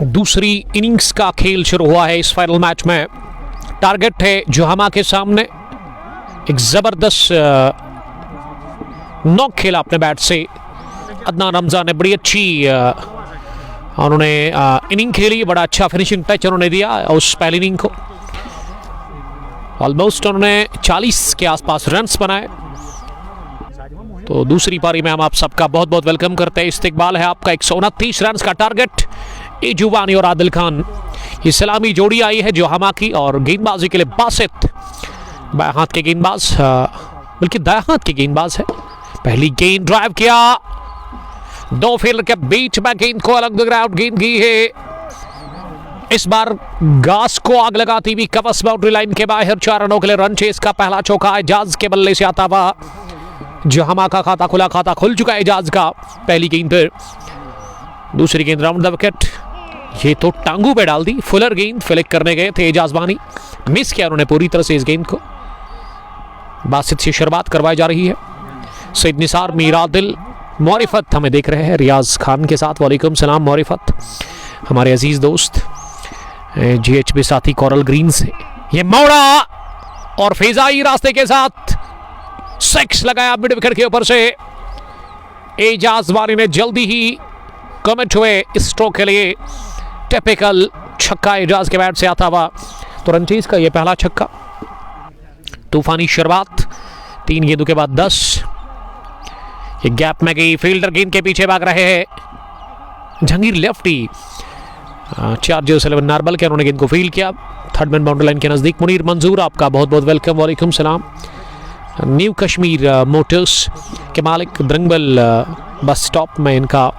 दूसरी इनिंग्स का खेल शुरू हुआ है इस फाइनल मैच में। टारगेट है जोहामा के सामने। एक जबरदस्त नॉक खेला अपने बैट से अदनान रमजान ने। बड़ी अच्छी उन्होंने इनिंग खेली, बड़ा अच्छा फिनिशिंग टच उन्होंने दिया उस पहली इनिंग को। ऑलमोस्ट उन्होंने 40 के आसपास रन्स बनाए। तो दूसरी पारी में हम आप सबका बहुत बहुत वेलकम करते हैं। इस्तिकबाल है आपका 129 रन का टारगेट। एजुवानी और आदिल खान ये सलामी जोड़ी आई है जोहामा की, और गेंदबाजी के लिए बासित बाएं हाथ के गेंदबाज, बल्कि दाएं हाथ के गेंदबाज है। पहली गेंद ड्राइव किया, दो फील्डर के बीच में गेंद को अलग द ग्राउंड गेंद की है। इस बार घास को आग लगाती हुई कवच बाउंड्री लाइन के बाहर 4 रनों के लिए रन चेस का पहला चौका एजाज के बल्ले से आता हुआ। जोहामा का खाता खुल चुका है एजाज का पहली गेंद पर। दूसरी गेंद राउंड द विकेट, ये तो टांगू पे डाल दी। फुलर गेंद फ्लिक करने गए थे एजाज बानी, मिस किया उन्होंने पूरी तरह से इस गेंद को। बासित से शुरुआत करवाई जा रही है। सईद निसार, मीर आदिल, मौरिफत हमें देख रहे हैं रियाज खान के साथ। वालेकुम सलाम मौरिफत, हमारे अजीज दोस्त GHB साथी कोरल ग्रीन से। ये मोड़ा और फेजाई रास्ते के साथ 6 लगाया मिड विकेट के ऊपर से। एजाज बानी ने जल्दी ही कमिट हुए इस स्ट्रोक के लिए। टिपिकल छक्का एजाज के बैट से आता हुआ। तो रनचेज का ये पहला छक्का। तूफानी शुरुआत, 3 गेंदों के बाद 10। ये गैप में गई, फील्डर गेंद के पीछे भाग रहे हैं। जहांगीर लेफ्टी, चार्जर्स 11 नार्बल के, उन्होंने गेंद को फील्ड किया थर्ड मैन बाउंड्री लाइन के नजदीक। मुनीर मंजूर आपका बहुत बहुत वेलकम। वालेकुम सलाम। न्यू कश्मीर मोटर्स के मालिक द्रंगबल बस स्टॉप में इनका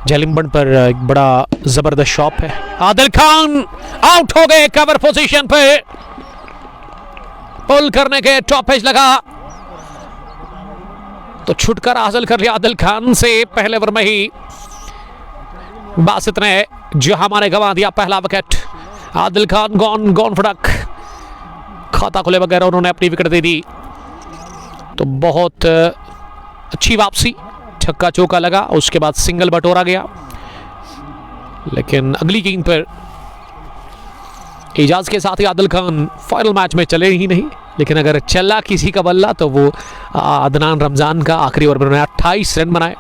झलिम्बन पर एक बड़ा जबरदस्त शॉप है। आदिल खान आउट हो गए कवर पोजीशन पे, पुल करने के टॉप एज लगा तो छुटकारा हासिल कर लिया आदिल खान से पहले ओवर में ही। बासित ने जो हमारे गंवा दिया पहला विकेट। आदिल खान गॉन फटक, खाता खुले वगैरह उन्होंने अपनी विकेट दे दी। तो बहुत अच्छी वापसी, छक्का चौका लगा, उसके बाद सिंगल बटोरा गया। लेकिन अगली गेंद पर एजाज के साथ ही आदिल खान फाइनल मैच में चले ही नहीं। लेकिन अगर चला किसी का बल्ला तो वो अदनान रमजान का। आखिरी ओवर में उन्होंने 28 रन बनाए,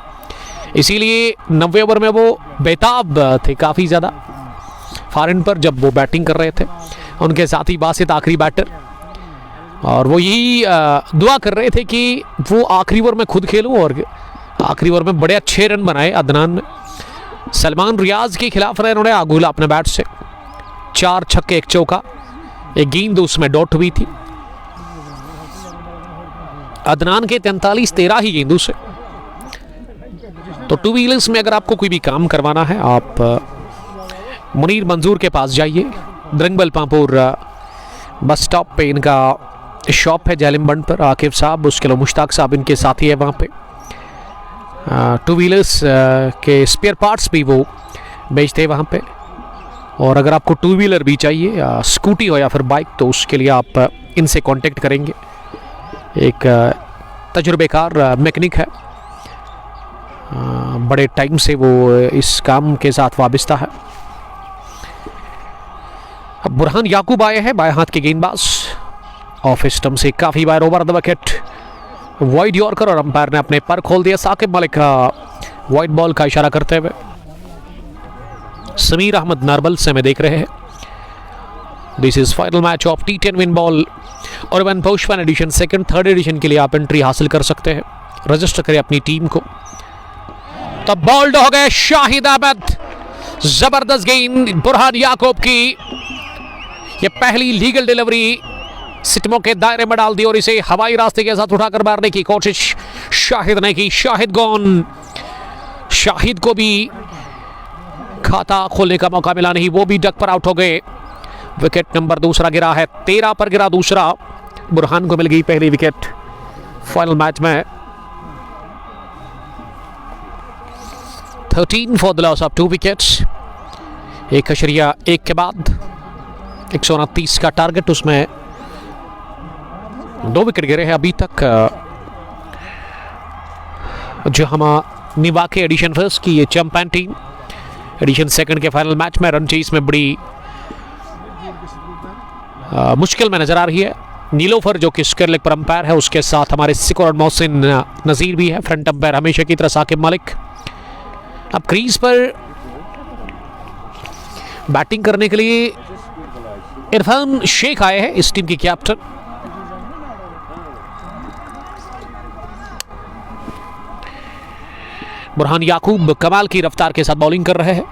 इसीलिए 90 ओवर में वो बेताब थे काफ़ी ज़्यादा फॉरन पर जब वो बैटिंग कर रहे थे। उनके साथ ही बासित आखिरी बैटर, और वो यही दुआ कर रहे थे कि वो आखिरी ओवर में खुद खेलूं, और आखिरी ओवर में बड़े अच्छे रन बनाए अदनान ने। सलमान रियाज के खिलाफ रहे उन्होंने आगूला अपने बैट से। 4 छक्के 1 चौका, एक गेंद उसमें डॉट हुई थी। अदनान के 43-13 ही गेंदों से। तो 2 व्हीलर्स में अगर आपको कोई भी काम करवाना है, आप मुनीर मंजूर के पास जाइए। द्रंगबल पांपुर बस स्टॉप पे इनका शॉप है झलिम्बन पर। आकिब साहब, उसके लिए मुश्ताक साहब इनके साथी है वहाँ पे। 2 व्हीलर्स के स्पेयर पार्ट्स भी वो बेचते हैं वहाँ पे। और अगर आपको 2 व्हीलर भी चाहिए, स्कूटी हो या फिर बाइक, तो उसके लिए आप इनसे कांटेक्ट करेंगे। एक तजुर्बेकार मैकेनिक है, बड़े टाइम से वो इस काम के साथ वाबस्ता है। अब बुरहान याकूब आए हैं, बाएं हाथ के गेंदबाज। ऑफ स्टंप से काफ़ी बार over the wicket, wide yorker, और अंपायर ने अपने पर खोल दिया। साकिब मलिक का वाइड बॉल का इशारा करते हुए। समीर अहमद नार्बल से हमें देख रहे हैं। This is final match of T10 win ball और one Poshwan edition. 2nd 3rd edition के लिए आप एंट्री हासिल कर सकते हैं। रजिस्टर करें अपनी टीम को। तब बॉल्ड हो गए शाहिद अहमद, जबरदस्त गेंद बुरहान याकूब की। ये पहली लीगल डिलीवरी सिटमो के दायरे में डाल दी और इसे हवाई रास्ते के साथ उठाकर मारने की कोशिश शाहिद ने की। शाहिद गॉन, शाहिद को भी खाता खोलने का मौका मिला नहीं, वो भी डक पर आउट हो गए। विकेट नंबर दूसरा गिरा है, 13 पर गिरा दूसरा। बुरहान को मिल गई पहली विकेट फाइनल मैच में। 13 for the loss of 2 wickets. 1.1 के बाद 129 का टारगेट, उसमें 2 विकेट गिरे हैं अभी तक। जो हम निभा के एडिशन फर्स्ट की ये चैंपियन टीम एडिशन सेकंड के फाइनल मैच में रन चेस में बड़ी मुश्किल में नजर आ रही है। नीलोफर जो कि स्क्वायर लेग पर अंपायर है, उसके साथ हमारे सिकोर और मोहसिन नज़ीर भी है। फ्रंट अंपायर हमेशा की तरह साकिब मलिक। अब क्रीज पर बैटिंग करने के लिए इरफान शेख आए हैं, इस टीम के कैप्टन। बुरहान याकूब कमाल की रफ्तार के साथ बॉलिंग कर रहे हैं।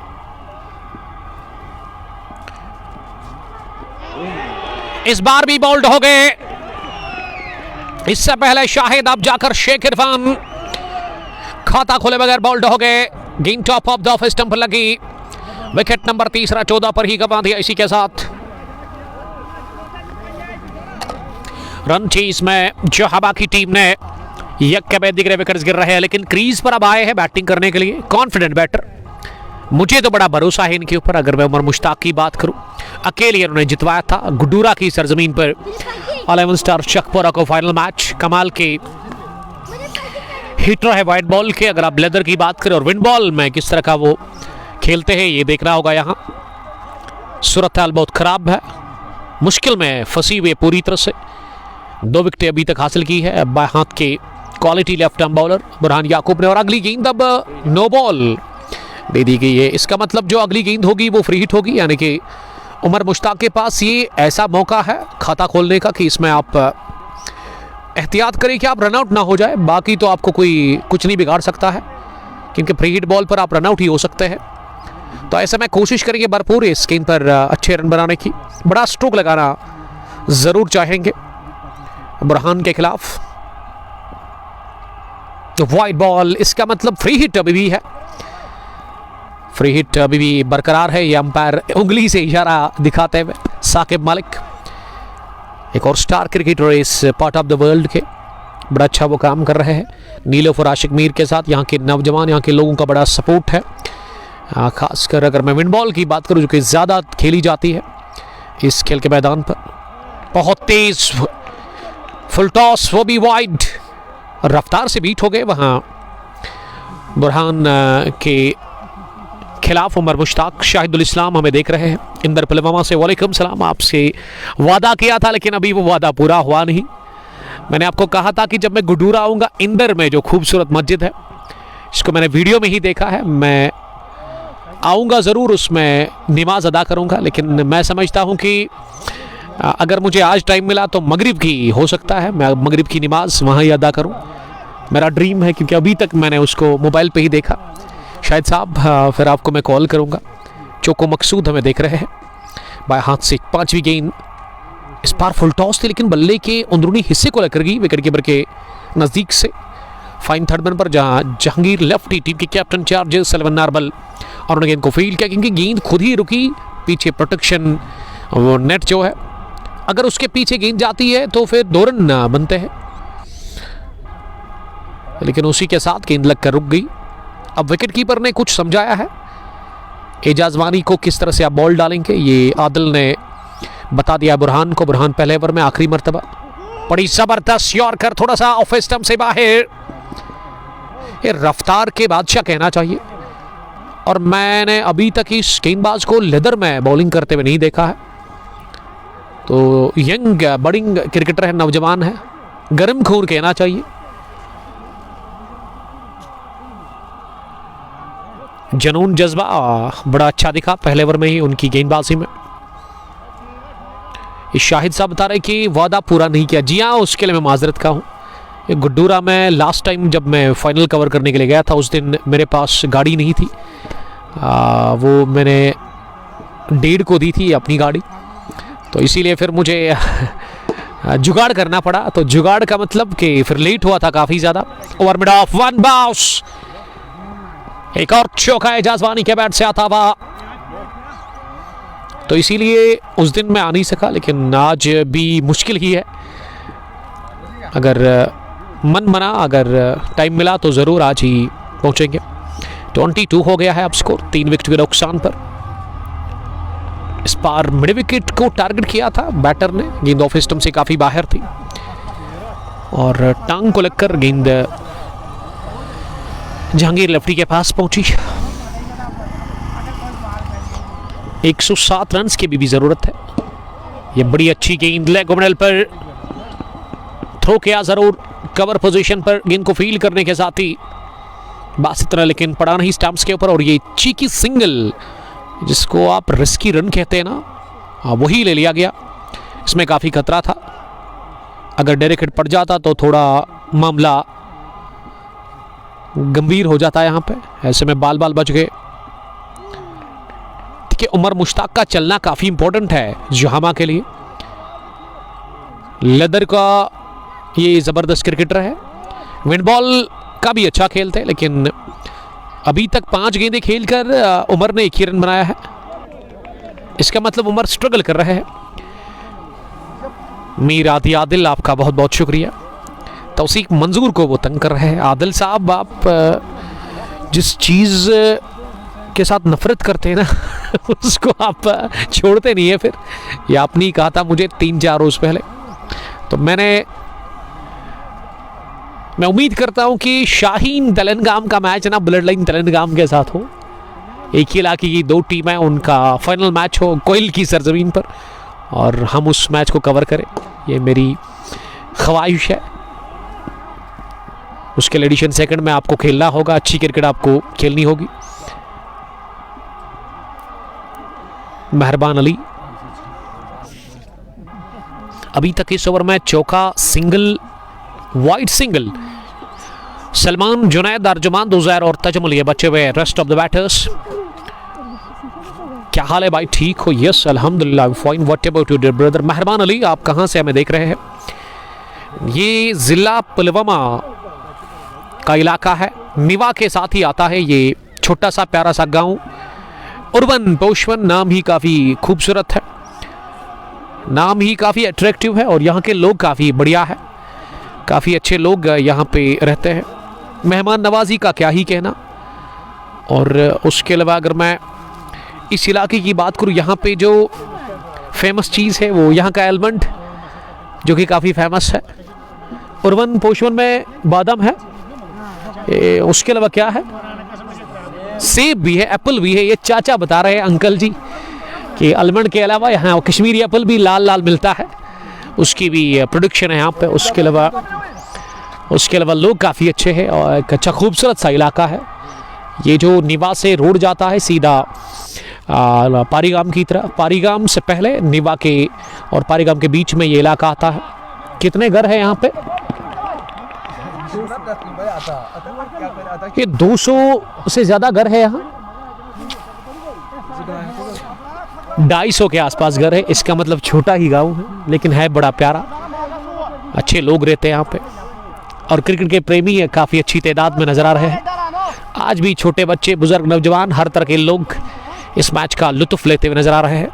इस बार भी बोल्ड हो गए। इससे पहले शाहिद, अब जाकर शेख इरफान खाता खोले बगैर बोल्ड हो गए। गेंद top of the off stump पर लगी। विकेट नंबर तीसरा 14 पर ही गंवा दिया। इसी के साथ रन चेस में जहाबा की टीम ने यक्के बाद दिगरे विकेट्स गिर रहे हैं, लेकिन क्रीज पर अब आए हैं बैटिंग करने के लिए कॉन्फिडेंट बैटर। मुझे तो बड़ा भरोसा है इनके ऊपर। अगर मैं उमर मुश्ताक की बात करूं, अकेले उन्होंने जितवाया था गुडूरा की सरजमीन पर 11 स्टार चकपोरा को फाइनल मैच। कमाल के हिटर है वाइट बॉल के। अगर आप लेदर की बात करें और विंड बॉल में किस तरह का वो खेलते हैं, ये देखना होगा। यहाँ सूरत हाल बहुत खराब है, मुश्किल में फंसी हुई पूरी तरह से। 2 विकेटें अभी तक हासिल की है बाएं हाथ के quality left arm bowler Burhan Yaqoob ने। और अगली गेंद अब नो बॉल दे दी गई है। इसका मतलब जो अगली गेंद होगी वो फ्री हिट होगी, यानी कि उमर मुश्ताक के पास ये ऐसा मौका है खाता खोलने का कि इसमें आप एहतियात करें कि आप रनआउट ना हो जाए। बाकी तो आपको कोई कुछ नहीं बिगाड़ सकता है, क्योंकि फ्री हिट बॉल पर आप रनआउट ही हो सकते हैं। तो ऐसे में कोशिश करेंगे भरपूर इस गेंद पर अच्छे रन बनाने की। बड़ा स्ट्रोक लगाना ज़रूर चाहेंगे बुरहान के खिलाफ। वाइड बॉल, इसका मतलब फ्री हिट अभी भी है। फ्री हिट अभी भी बरकरार है। ये अंपायर उंगली से इशारा दिखाते हुए साकिब मलिक, एक और स्टार क्रिकेटर इस पार्ट ऑफ द वर्ल्ड के, बड़ा अच्छा वो काम कर रहे हैं। नीलोफर आशिक मीर के साथ यहाँ के नौजवान, यहाँ के लोगों का बड़ा सपोर्ट है। खासकर अगर मैं विंड बॉल की बात करूँ, जो कि ज़्यादा खेली जाती है इस खेल के मैदान पर। बहुत तेज फुल टॉस, वो भी वाइड, रफ्तार से बीट हो गए वहाँ बुरहान के खिलाफ। उमर मुश्ताक, शाहिदुल इस्लाम हमें देख रहे हैं इंदर पुलवामा से। वालेकुम सलाम। आपसे वादा किया था लेकिन अभी वो वादा पूरा हुआ नहीं। मैंने आपको कहा था कि जब मैं गुडूरा आऊँगा, इंदर में जो खूबसूरत मस्जिद है, इसको मैंने वीडियो में ही देखा है। मैं आऊँगा ज़रूर, उसमें नमाज अदा करूँगा। लेकिन मैं समझता हूँ कि अगर मुझे आज टाइम मिला तो मगरिब की हो सकता है मैं मगरिब की नमाज वहाँ ही अदा करूँ। मेरा ड्रीम है, क्योंकि अभी तक मैंने उसको मोबाइल पे ही देखा। शायद साहब फिर आपको मैं कॉल करूँगा। चोको मकसूद हमें देख रहे हैं बाएं हाथ से। 5वीं गेंद, इस बार फुल टॉस थी लेकिन बल्ले के अंदरूनी हिस्से को लेकर गई विकेट कीपर के नज़दीक से। फाइन थर्ड मैन पर जहाँ जहांगीर लेफ्टी, टीम के कैप्टन चार्जेस सेल्वन नार्बल, और उन्होंने गेंद को फील्ड किया क्योंकि गेंद खुद ही रुकी। पीछे प्रोटेक्शन वो नेट जो है, अगर उसके पीछे गेंद जाती है तो फिर 2 रन बनते हैं, लेकिन उसी के साथ गेंद लगकर रुक गई। अब विकेट कीपर ने कुछ समझाया है एजाज वानी को किस तरह से आप बॉल डालेंगे, ये आदिल ने बता दिया बुरहान को। बुरहान पहले ओवर में आखिरी मरतबा बड़ी जबरदस्त यॉर्कर, थोड़ा सा ऑफ स्टंप से बाहर। ये रफ्तार के बादशाह कहना चाहिए। और मैंने अभी तक इस गेंदबाज को लेदर में बॉलिंग करते हुए नहीं देखा है। तो यंग बडिंग क्रिकेटर है, नौजवान है, गर्म खून कहना चाहिए। जनून जज्बा बड़ा अच्छा दिखा पहले ओवर में ही उनकी गेंदबाजी में। शाहिद साहब बता रहे कि वादा पूरा नहीं किया। जी हाँ, उसके लिए मैं माजरत का हूँ। गुड्डूरा में लास्ट टाइम जब मैं फाइनल कवर करने के लिए गया था, उस दिन मेरे पास गाड़ी नहीं थी। वो मैंने 1.5 को दी थी अपनी गाड़ी, तो इसीलिए फिर मुझे जुगाड़ करना पड़ा। तो जुगाड़ का मतलब कि फिर लेट हुआ था काफ़ी ज़्यादा। ओवर मिड ऑफ 1 बाउंस, एक और चौका एजाज वानी के बैट से आता हुआ। तो इसीलिए उस दिन मैं आ नहीं सका, लेकिन आज भी मुश्किल ही है। अगर मन बना, अगर टाइम मिला तो ज़रूर आज ही पहुंचेंगे। 22 हो गया है अब स्कोर, 3 विकेट के नुकसान पर। इस बार मिड विकेट को टारगेट किया था बैटर ने, गेंद ऑफ स्टंप से काफ़ी बाहर थी और टांग को लगकर गेंद जहांगीर लेफ्टी के पास पहुंची। 107 रन की भी जरूरत है। ये बड़ी अच्छी गेंद लेग ओवरनेल पर थ्रो किया, जरूर कवर पोजीशन पर गेंद को फील करने के साथ ही बस इतना, लेकिन पड़ा नहीं स्टंप्स के ऊपर। और ये चीकी सिंगल जिसको आप रिस्की रन कहते हैं ना, वही ले लिया गया। इसमें काफ़ी खतरा था, अगर डायरेक्ट हिट पड़ जाता तो थोड़ा मामला गंभीर हो जाता है यहाँ पे। ऐसे में बाल बाल बच गए। कि उमर मुश्ताक का चलना काफ़ी इंपॉर्टेंट है जोहामा के लिए। लेदर का ये ज़बरदस्त क्रिकेटर है। विंड बॉल का भी अच्छा खेलते हैं, लेकिन अभी तक 5 गेंदें खेलकर उमर ने 1 ही रन बनाया है। इसका मतलब उमर स्ट्रगल कर रहे हैं। मीर आदि आदिल, आपका बहुत बहुत शुक्रिया। तौसीक मंजूर को वो तंग कर रहे हैं। आदिल साहब, आप जिस चीज़ के साथ नफरत करते हैं ना उसको आप छोड़ते नहीं है फिर। ये आपने ही कहा था मुझे 3-4 रोज पहले। तो मैं उम्मीद करता हूं कि शाहीन तेलंगाम का मैच ना ब्लड लाइन तेलंगाम के साथ हो। एक ही इलाके की 2 टीमें, उनका फाइनल मैच हो कोयल की सरजमीन पर, और हम उस मैच को कवर करें। ये मेरी ख्वाहिश है। उसके लिए एडिशन सेकंड में आपको खेलना होगा, अच्छी क्रिकेट आपको खेलनी होगी। मेहरबान अली अभी तक इस ओवर में चौका, single, wide single. Salman, Junaid, Arjuman, Dujair और तजमुल ये बचे हुए रेस्ट ऑफ द बैटर्स। क्या हाल है भाई, ठीक हो? यस अल्हम्दुलिल्लाह fine. What about you dear brother? Meharban Ali, आप कहां से हमें देख रहे हैं? ये जिला पुलवामा का इलाका है, निवा के साथ ही आता है। ये छोटा सा प्यारा सा गांव, उर्बन पोशवन, नाम ही काफ़ी खूबसूरत है, नाम ही काफ़ी अट्रैक्टिव है। और यहाँ के लोग काफ़ी बढ़िया है, काफ़ी अच्छे लोग यहाँ पे रहते हैं। मेहमान नवाजी का क्या ही कहना। और उसके अलावा अगर मैं इस इलाके की बात करूँ, यहाँ पे जो फेमस चीज़ है वो यहाँ का एलमंड, जो कि काफ़ी फेमस है। उर्बन पोशवन में बादाम है। उसके अलावा क्या है, सेब भी है, एप्पल भी है। ये चाचा बता रहे हैं अंकल जी कि आलमंड के अलावा यहाँ कश्मीरी एप्पल भी लाल लाल मिलता है, उसकी भी प्रोडक्शन है यहाँ पे। उसके अलावा लोग काफ़ी अच्छे हैं और एक अच्छा खूबसूरत सा इलाका है। ये जो निवा से रोड जाता है सीधा पारीगाम की तरफ, पारीगाम से पहले निवा के और पारीगाम के बीच में ये इलाका आता है। कितने घर है यहाँ पे? ये 200 से ज़्यादा घर है यहाँ। 250 के आसपास घर है। इसका मतलब छोटा ही गांव है, लेकिन है बड़ा प्यारा। अच्छे लोग रहते हैं यहाँ पे, और क्रिकेट के प्रेमी काफ़ी अच्छी तादाद में नजर आ रहे हैं। आज भी छोटे बच्चे, बुजुर्ग, नौजवान, हर तरह के लोग इस मैच का लुत्फ लेते हुए नजर आ रहे हैं।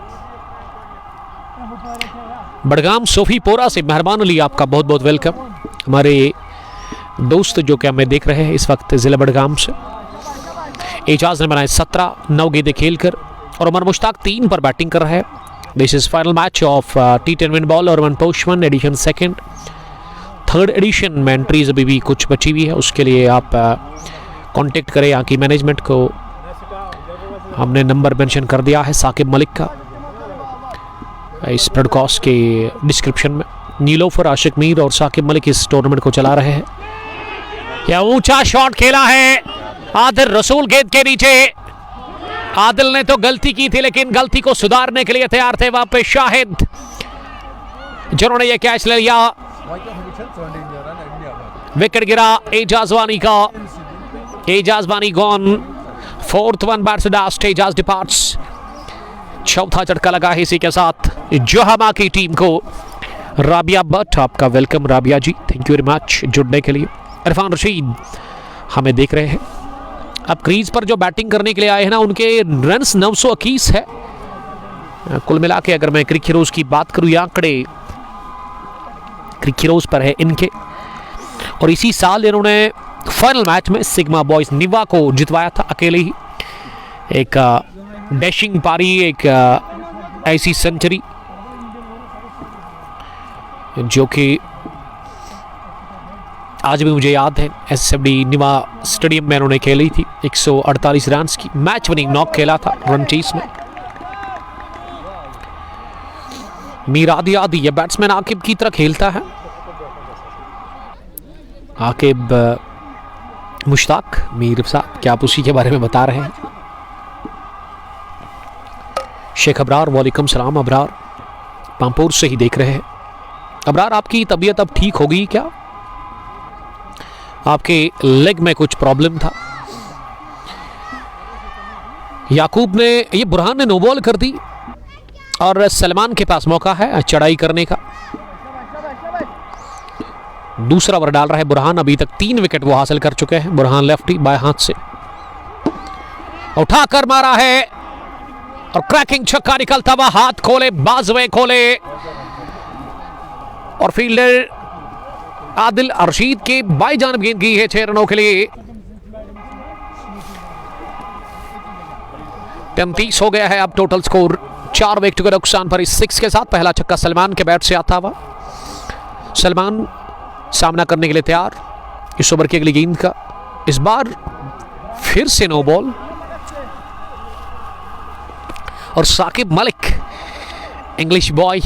बड़गाम सोफीपोरा से मेहरबान अली, आपका बहुत बहुत वेलकम। हमारे दोस्त जो कि हमें देख रहे हैं इस वक्त जिला बड़गाम से। एजाज ने बनाए 17 9 गेंदें खेलकर, और उमर मुश्ताक 3 पर बैटिंग कर रहे हैं। This is final match of T10 win ball और one Poshwan edition second. Third edition में एंट्रीज अभी भी कुछ बची हुई है, उसके लिए आप कांटेक्ट करें यहाँ की मैनेजमेंट को। हमने नंबर मेंशन कर दिया है साकिब मलिक का इस ब्रॉडकास्ट के डिस्क्रिप्शन में। नीलोफर, आशिक मीर और साकिब मलिक इस टूर्नामेंट को चला रहे हैं। यह ऊंचा शॉट खेला है आदिल रसूल गेंद के नीचे। आदिल ने तो गलती की थी, लेकिन गलती को सुधारने के लिए तैयार थे वहां पे शाहिद, जिन्होंने यह कैच ले लिया। विकेट गिरा एजाज वानी का। Ejaz Wani gone. 4th one bats last, Ejaz departs. चौथा झटका लगा है इसी के साथ जोहामा की टीम को। राबिया भट्ट, आपका welcome Rabia ji, thank you very much जुड़ने के लिए। इरफान रशीद हमें देख रहे हैं। अब क्रीज पर जो बैटिंग करने के लिए आए हैं ना, उनके रन्स 921 है कुल मिला के। अगर मैं क्रिक हीरोज की बात करूं, ये आंकड़े क्रिक हीरोज पर है इनके। और इसी साल इन्होंने फाइनल मैच में सिग्मा बॉयज निवा को जितवाया था अकेले ही। एक डैशिंग पारी, एक ऐसी सेंचुरी जो कि आज भी मुझे याद है, SFD निवा स्टेडियम में उन्होंने खेली थी। 148 रन की मैच विनिंग नॉक खेला था रन चेस में। मीर आदि आदि ये बैट्समैन आकिब की तरह खेलता है। आकिब मुश्ताक मीर साहब, क्या आप उसी के बारे में बता रहे हैं? शेख अबरार, वालेकुम सलाम अबरार, पामपुर से ही देख रहे हैं। अबरार, आपकी तबीयत अब ठीक हो गई क्या? आपके लेग में कुछ प्रॉब्लम था। याकूब ने, ये बुरहान ने नो बॉल कर दी और सलमान के पास मौका है चढ़ाई करने का। दूसरा ओवर डाल रहा है बुरहान। अभी तक 3 विकेट वो हासिल कर चुके हैं। बुरहान लेफ्टी, बाएं हाथ से उठाकर मारा है और क्रैकिंग छक्का निकलता हुआ, हाथ खोले, बाजुएं खोले और फील्डर आदिल अरशीद के बाई जानब गेंद की है 6 रनों के लिए। 35 हो गया है अब टोटल स्कोर। 4 विकेट के नुकसान पर इस 6 के साथ पहला छक्का सलमान के बैट से आता हुआ। सलमान सामना करने के लिए तैयार इस ओवर की अगली गेंद का। इस बार फिर से नो बॉल और साकिब मलिक, इंग्लिश बॉय,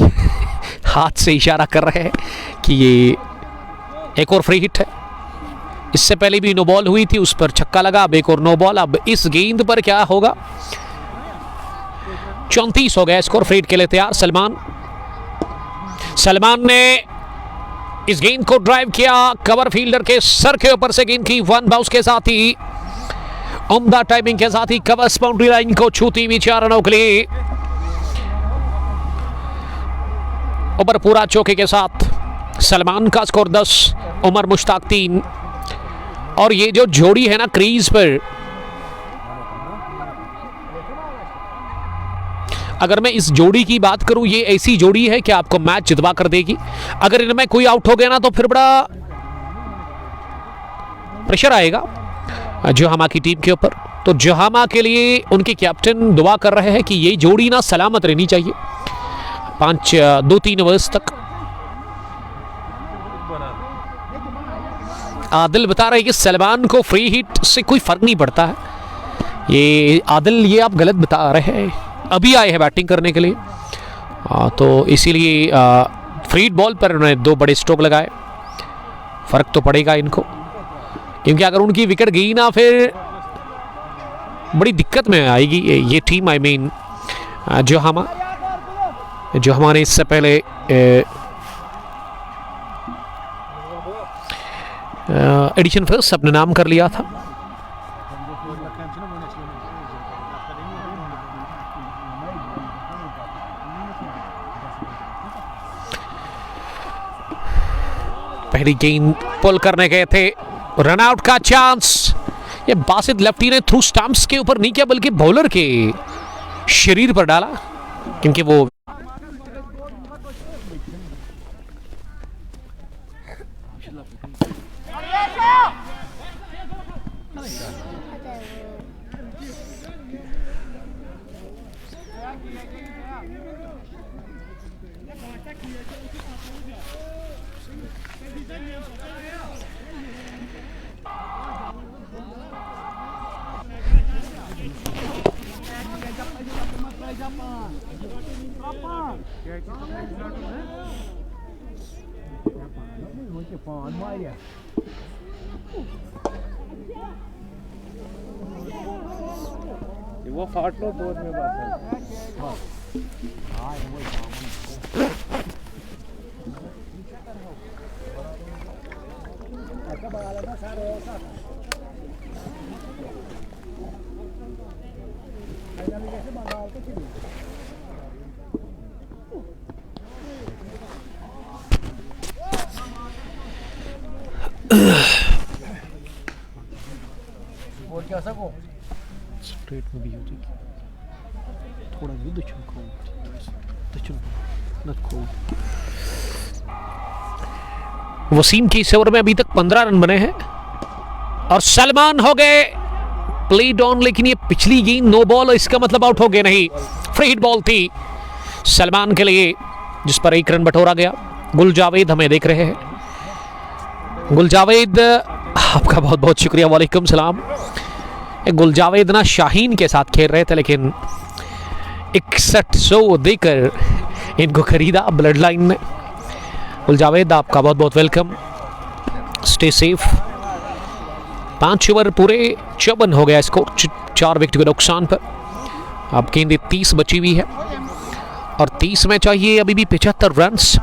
हाथ से इशारा कर रहे हैं कि ये एक और फ्री हिट है। इससे पहले भी नो बॉल हुई थी, उस पर छक्का लगा, अब एक और नो बॉल। अब इस गेंद पर क्या होगा? 34 हो गया स्कोर। फ्री हिट के लिए तैयार सलमान ने इस गेंद को ड्राइव किया, कवर फील्डर के सर के ऊपर से गेंद की 1 बाउंस के साथ ही, उम्दा टाइमिंग के साथ ही कवर बाउंड्री लाइन को छूती हुई 4 रनों के लिए। ओवर पूरा चौके के साथ सलमान का स्कोर 10, उमर मुश्ताक 3। और ये जो जोड़ी है ना क्रीज पर, अगर मैं इस जोड़ी की बात करूं, ये ऐसी जोड़ी है कि आपको मैच जितवा कर देगी। अगर इनमें कोई आउट हो गया ना तो फिर बड़ा प्रेशर आएगा जोहामा की टीम के ऊपर। तो जोहामा के लिए उनके कैप्टन दुआ कर रहे हैं कि ये जोड़ी ना सलामत रहनी चाहिए 2-3 ओवर्स तक। आदिल बता रहे हैं कि सलमान को फ्री हिट से कोई फर्क नहीं पड़ता है। ये आदिल, ये आप गलत बता रहे हैं। अभी आए हैं बैटिंग करने के लिए, तो इसीलिए फ्री हिट बॉल पर उन्होंने 2 बड़े स्ट्रोक लगाए। फर्क तो पड़ेगा इनको, क्योंकि अगर उनकी विकेट गई ना फिर बड़ी दिक्कत में आएगी ये टीम। आई मीन जोहामा ने इससे पहले एडिशन फर्स्ट अपने नाम कर लिया था। पहली गेंद पुल करने गए थे, रन आउट का चांस। ये बासित लेफ्टी ने थ्रू स्टंप्स के ऊपर नहीं किया बल्कि बॉलर के शरीर पर डाला, क्योंकि वो वो फाट लो बोर्ड में बात है। स्ट्रेट में भी हो जाएगी, थोड़ा भी दक्षिण को। वसीम की इस ओवर में अभी तक 15 रन बने हैं और सलमान हो गए प्लेड ऑन, लेकिन ये पिछली गेंद नो बॉल, इसका मतलब आउट हो गए नहीं, फ्री हिट बॉल थी सलमान के लिए, जिस पर 1 रन बटोरा गया। गुल जावेद हमें देख रहे हैं। गुलजावेद, आपका बहुत बहुत शुक्रिया, वालेकुम सलाम। गुलजावेद ना शाहीन के साथ खेल रहे थे, लेकिन 6100 देकर इनको खरीदा ब्लड लाइन में। गुलजावेद, आपका बहुत बहुत वेलकम, स्टे सेफ। 5 ओवर पूरे 54 हो गया स्कोर, 4 विकेट के नुकसान पर। अब गेंद 30 बची हुई है और 30 में चाहिए अभी भी 75 रन्स।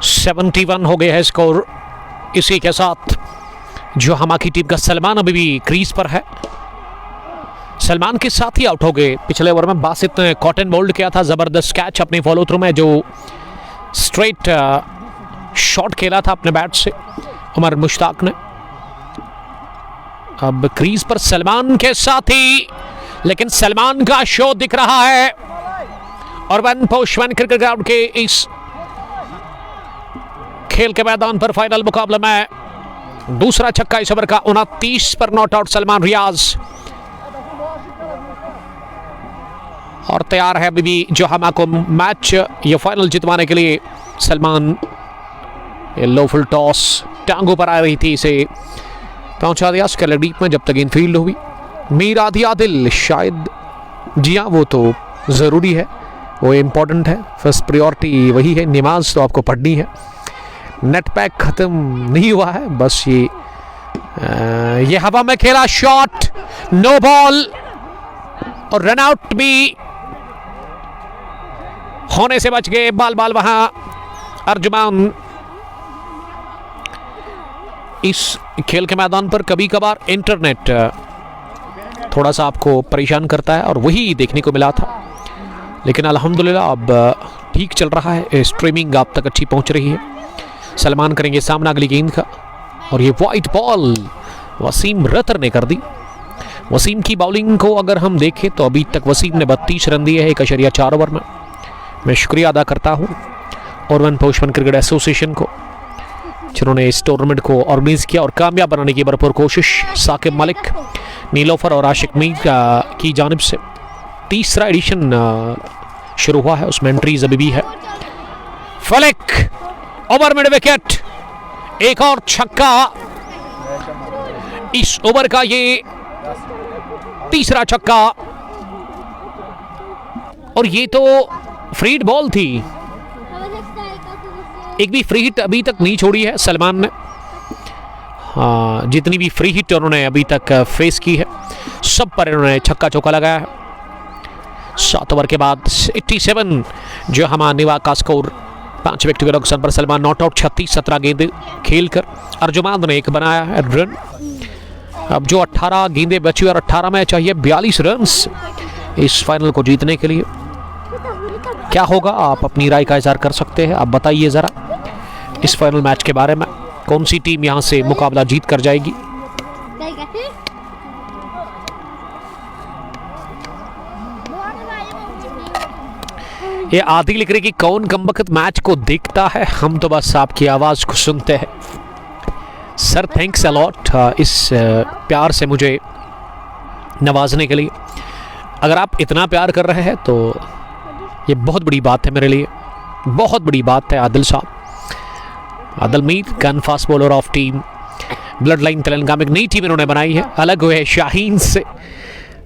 $71 हो गया है स्कोर। इसी के साथ जो हमारी टीम का सलमान अभी भी क्रीज पर है। सलमान के साथ ही आउट हो गए। पिछले ओवर में बासित ने कॉटन बोल्ड किया था, जबरदस्त कैच अपने फॉलो थ्रू में, जो स्ट्रेट शॉट खेला था अपने बैट से उमर मुश्ताक ने। अब क्रीज पर सलमान के साथ ही, लेकिन सलमान का शो दिख रहा है और वन पोस्टमैन क्रिकेट ग्राउंड के इस खेल के मैदान पर फाइनल मुकाबले में दूसरा छक्का इस ओवर का। 29 पर नॉट आउट सलमान रियाज, और तैयार है अभी भी जो हमारे मैच ये फाइनल जितवाने के लिए। सलमान लो फुल टॉस टांगों पर आ रही थी, इसे पहुंचा दिया स्केलर डीप में जब तक इनफील्ड हुई। मीर आधी आदिल शायद, जी हाँ वो तो ज़रूरी है, वो इम्पोर्टेंट है, फर्स्ट प्रायोरिटी वही है। नमाज तो आपको पढ़नी है। नेट पैक ख़त्म नहीं हुआ है, बस ये हवा में खेला शॉट, नो बॉल और रन आउट भी होने से बच गए। बाल बाल वहां अर्जुमान। इस खेल के मैदान पर कभी कभार इंटरनेट थोड़ा सा आपको परेशान करता है और वही देखने को मिला था, लेकिन अल्हम्दुलिल्लाह अब ठीक चल रहा है। स्ट्रीमिंग आप तक अच्छी पहुंच रही है। सलमान करेंगे सामना अगली गेंद का, और ये वाइट बॉल वसीम रतर ने कर दी। वसीम की बॉलिंग को अगर हम देखें तो अभी तक वसीम ने 32 रन दिए हैं 1.4 ओवर में। मैं शुक्रिया अदा करता हूँ ओरवन पोस्टमैन क्रिकेट एसोसिएशन को, जिन्होंने इस टूर्नामेंट को ऑर्गेनाइज किया और कामयाब बनाने की भरपूर कोशिश साकिब मलिक, नीलोफर और आशिक मीर की जानिब से। तीसरा एडिशन शुरू हुआ है, उसमें एंट्रीज अभी भी है। फलिक ओवर मिड विकेट, एक और छक्का इस ओवर का, ये तीसरा छक्का। और ये तो फ्री हिट बॉल थी, एक भी फ्री हिट अभी तक नहीं छोड़ी है सलमान ने। हाँ, जितनी भी फ्री हिट उन्होंने अभी तक फेस की है सब पर इन्होंने छक्का चौका लगाया है। 7 ओवर के बाद 87 जो हमारा निवा का स्कोर। 5 विकेट के नुकसान पर सलमान नॉट आउट। 36-17 गेंदें खेलकर अर्जुमान ने एक बनाया है रन। अब जो 18 गेंदें बची और 18 में चाहिए 42 रन इस फाइनल को जीतने के लिए। क्या होगा, आप अपनी राय का इज़हार कर सकते हैं। आप बताइए ज़रा इस फाइनल मैच के बारे में, कौन सी टीम यहां से मुकाबला जीत कर जाएगी। ये आदि लिख रही कि कौन कमबख्त मैच को देखता है, हम तो बस आपकी आवाज़ को सुनते हैं। सर थैंक्स अलॉट इस प्यार से मुझे नवाजने के लिए। अगर आप इतना प्यार कर रहे हैं तो ये बहुत बड़ी बात है मेरे लिए, बहुत बड़ी बात है। आदिल साहब, Adil Mir gun fast bowler of team blood line Telangana, एक नई टीम इन्होंने बनाई है, अलग हुए शाहीन से,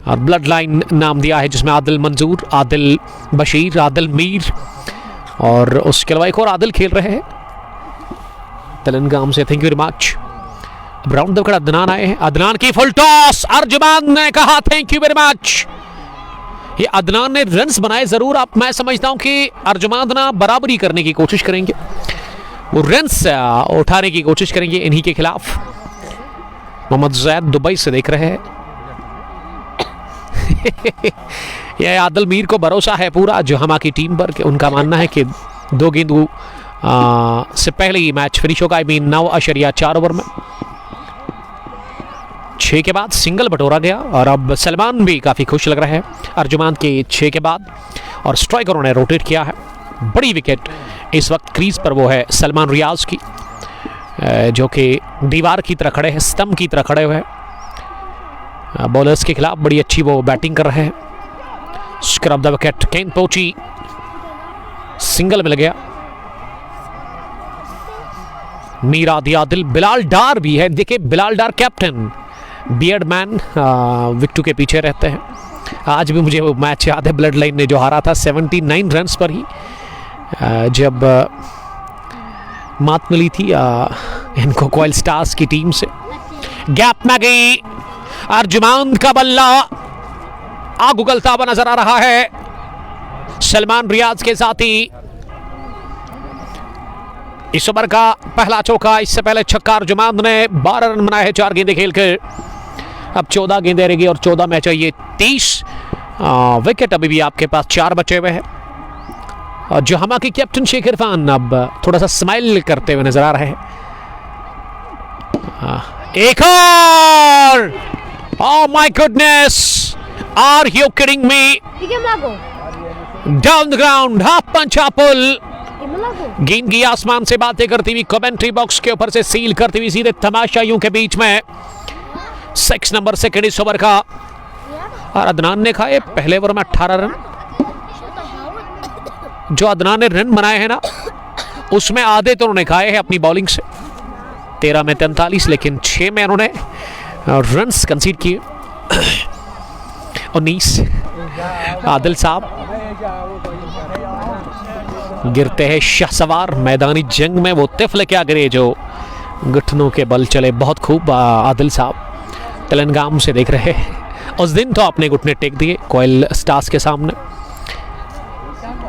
और ब्लड लाइन नाम दिया है जिसमें आदिल मंजूर, आदिल बशीर, आदिल मीर और उसके अलावा एक और आदिल खेल रहे हैं तेलंगाना से। Thank you very much. Round the Adnan आए हैं, अदनान की फुल टॉस, अर्जुमान ने कहा थैंक यू वेरी मच। ये अदनान ने रन्स बनाए जरूर, आप मैं समझता हूं कि अर्जुमान ना बराबरी करने की कोशिश करेंगे, वो रन्स उठाने की कोशिश करेंगे इन्हीं के खिलाफ। मोहम्मद जैद दुबई से देख रहे हैं। यह आदिल मीर को भरोसा है पूरा जो हमा की टीम पर, उनका मानना है कि 2 गेंदों से पहले ही मैच फिनिश होगा। 9.4 ओवर में 6 के बाद सिंगल बटोरा गया और अब सलमान भी काफ़ी खुश लग रहे हैं अर्जुमान के 6 के बाद, और स्ट्राइकरों ने रोटेट किया है। बड़ी विकेट इस वक्त क्रीज पर वो है सलमान रियाज की, जो कि दीवार की तरह खड़े हैं, स्तंभ की तरह खड़े हुए हैं। बॉलर्स के खिलाफ बड़ी अच्छी वो बैटिंग कर रहे हैं। स्क्रब द विकेट, केन पोची सिंगल मिल गया। मीरा दियादिल, बिलाल डार भी है, देखिए Bilal Dar captain, beard man विकेटों के पीछे रहते हैं। आज भी मुझे वो मैच याद है ब्लड लाइन ने जो हारा था 79 रन्स पर ही, जब मात मिली थी इनको क्वाइल स्टार्स की टीम से। गैप में गई अर्जुमान का बल्ला, आग उगलता हुआ नजर आ रहा है सलमान रियाज के साथ ही। इस ओवर का पहला चौका, इससे पहले छक्का अर्जुमान ने 12 रन बनाए हैं 4 गेंदें खेलकर। अब 14 गेंदें रहेगी और 14 में चाहिए 30 विकेट। अभी भी आपके पास 4 बचे हुए हैं। और जो हमा की कैप्टन शेख इरफान अब थोड़ा सा स्माइल करते हुए नजर आ रहे हैं। एक और, oh my goodness, are you kidding me, down the ground, half punch pull. गेंद की आसमान से बातें करती हुई, कमेंट्री बॉक्स के ऊपर से सील करती हुई, सीधे तमाशाइयों के बीच में 6 नंबर सेकंड इस ओवर का। और अदनान ने खाए पहले ओवर में 18 रन। जो अदनान ने रन बनाए हैं ना, उसमें आधे तो उन्होंने खाए हैं अपनी बॉलिंग से। 13 में 43, लेकिन 6 में उन्होंने रन्स कंसीड किए। 19 आदिल साहब गिरते हैं शाहसवार मैदानी जंग में, वो तिफल क्या गिरे जो घुटनों के बल चले। बहुत खूब आदिल साहब तेलंगाना से देख रहे हैं। उस दिन तो आपने घुटने टेक दिए क्वाइल स्टार्स के सामने,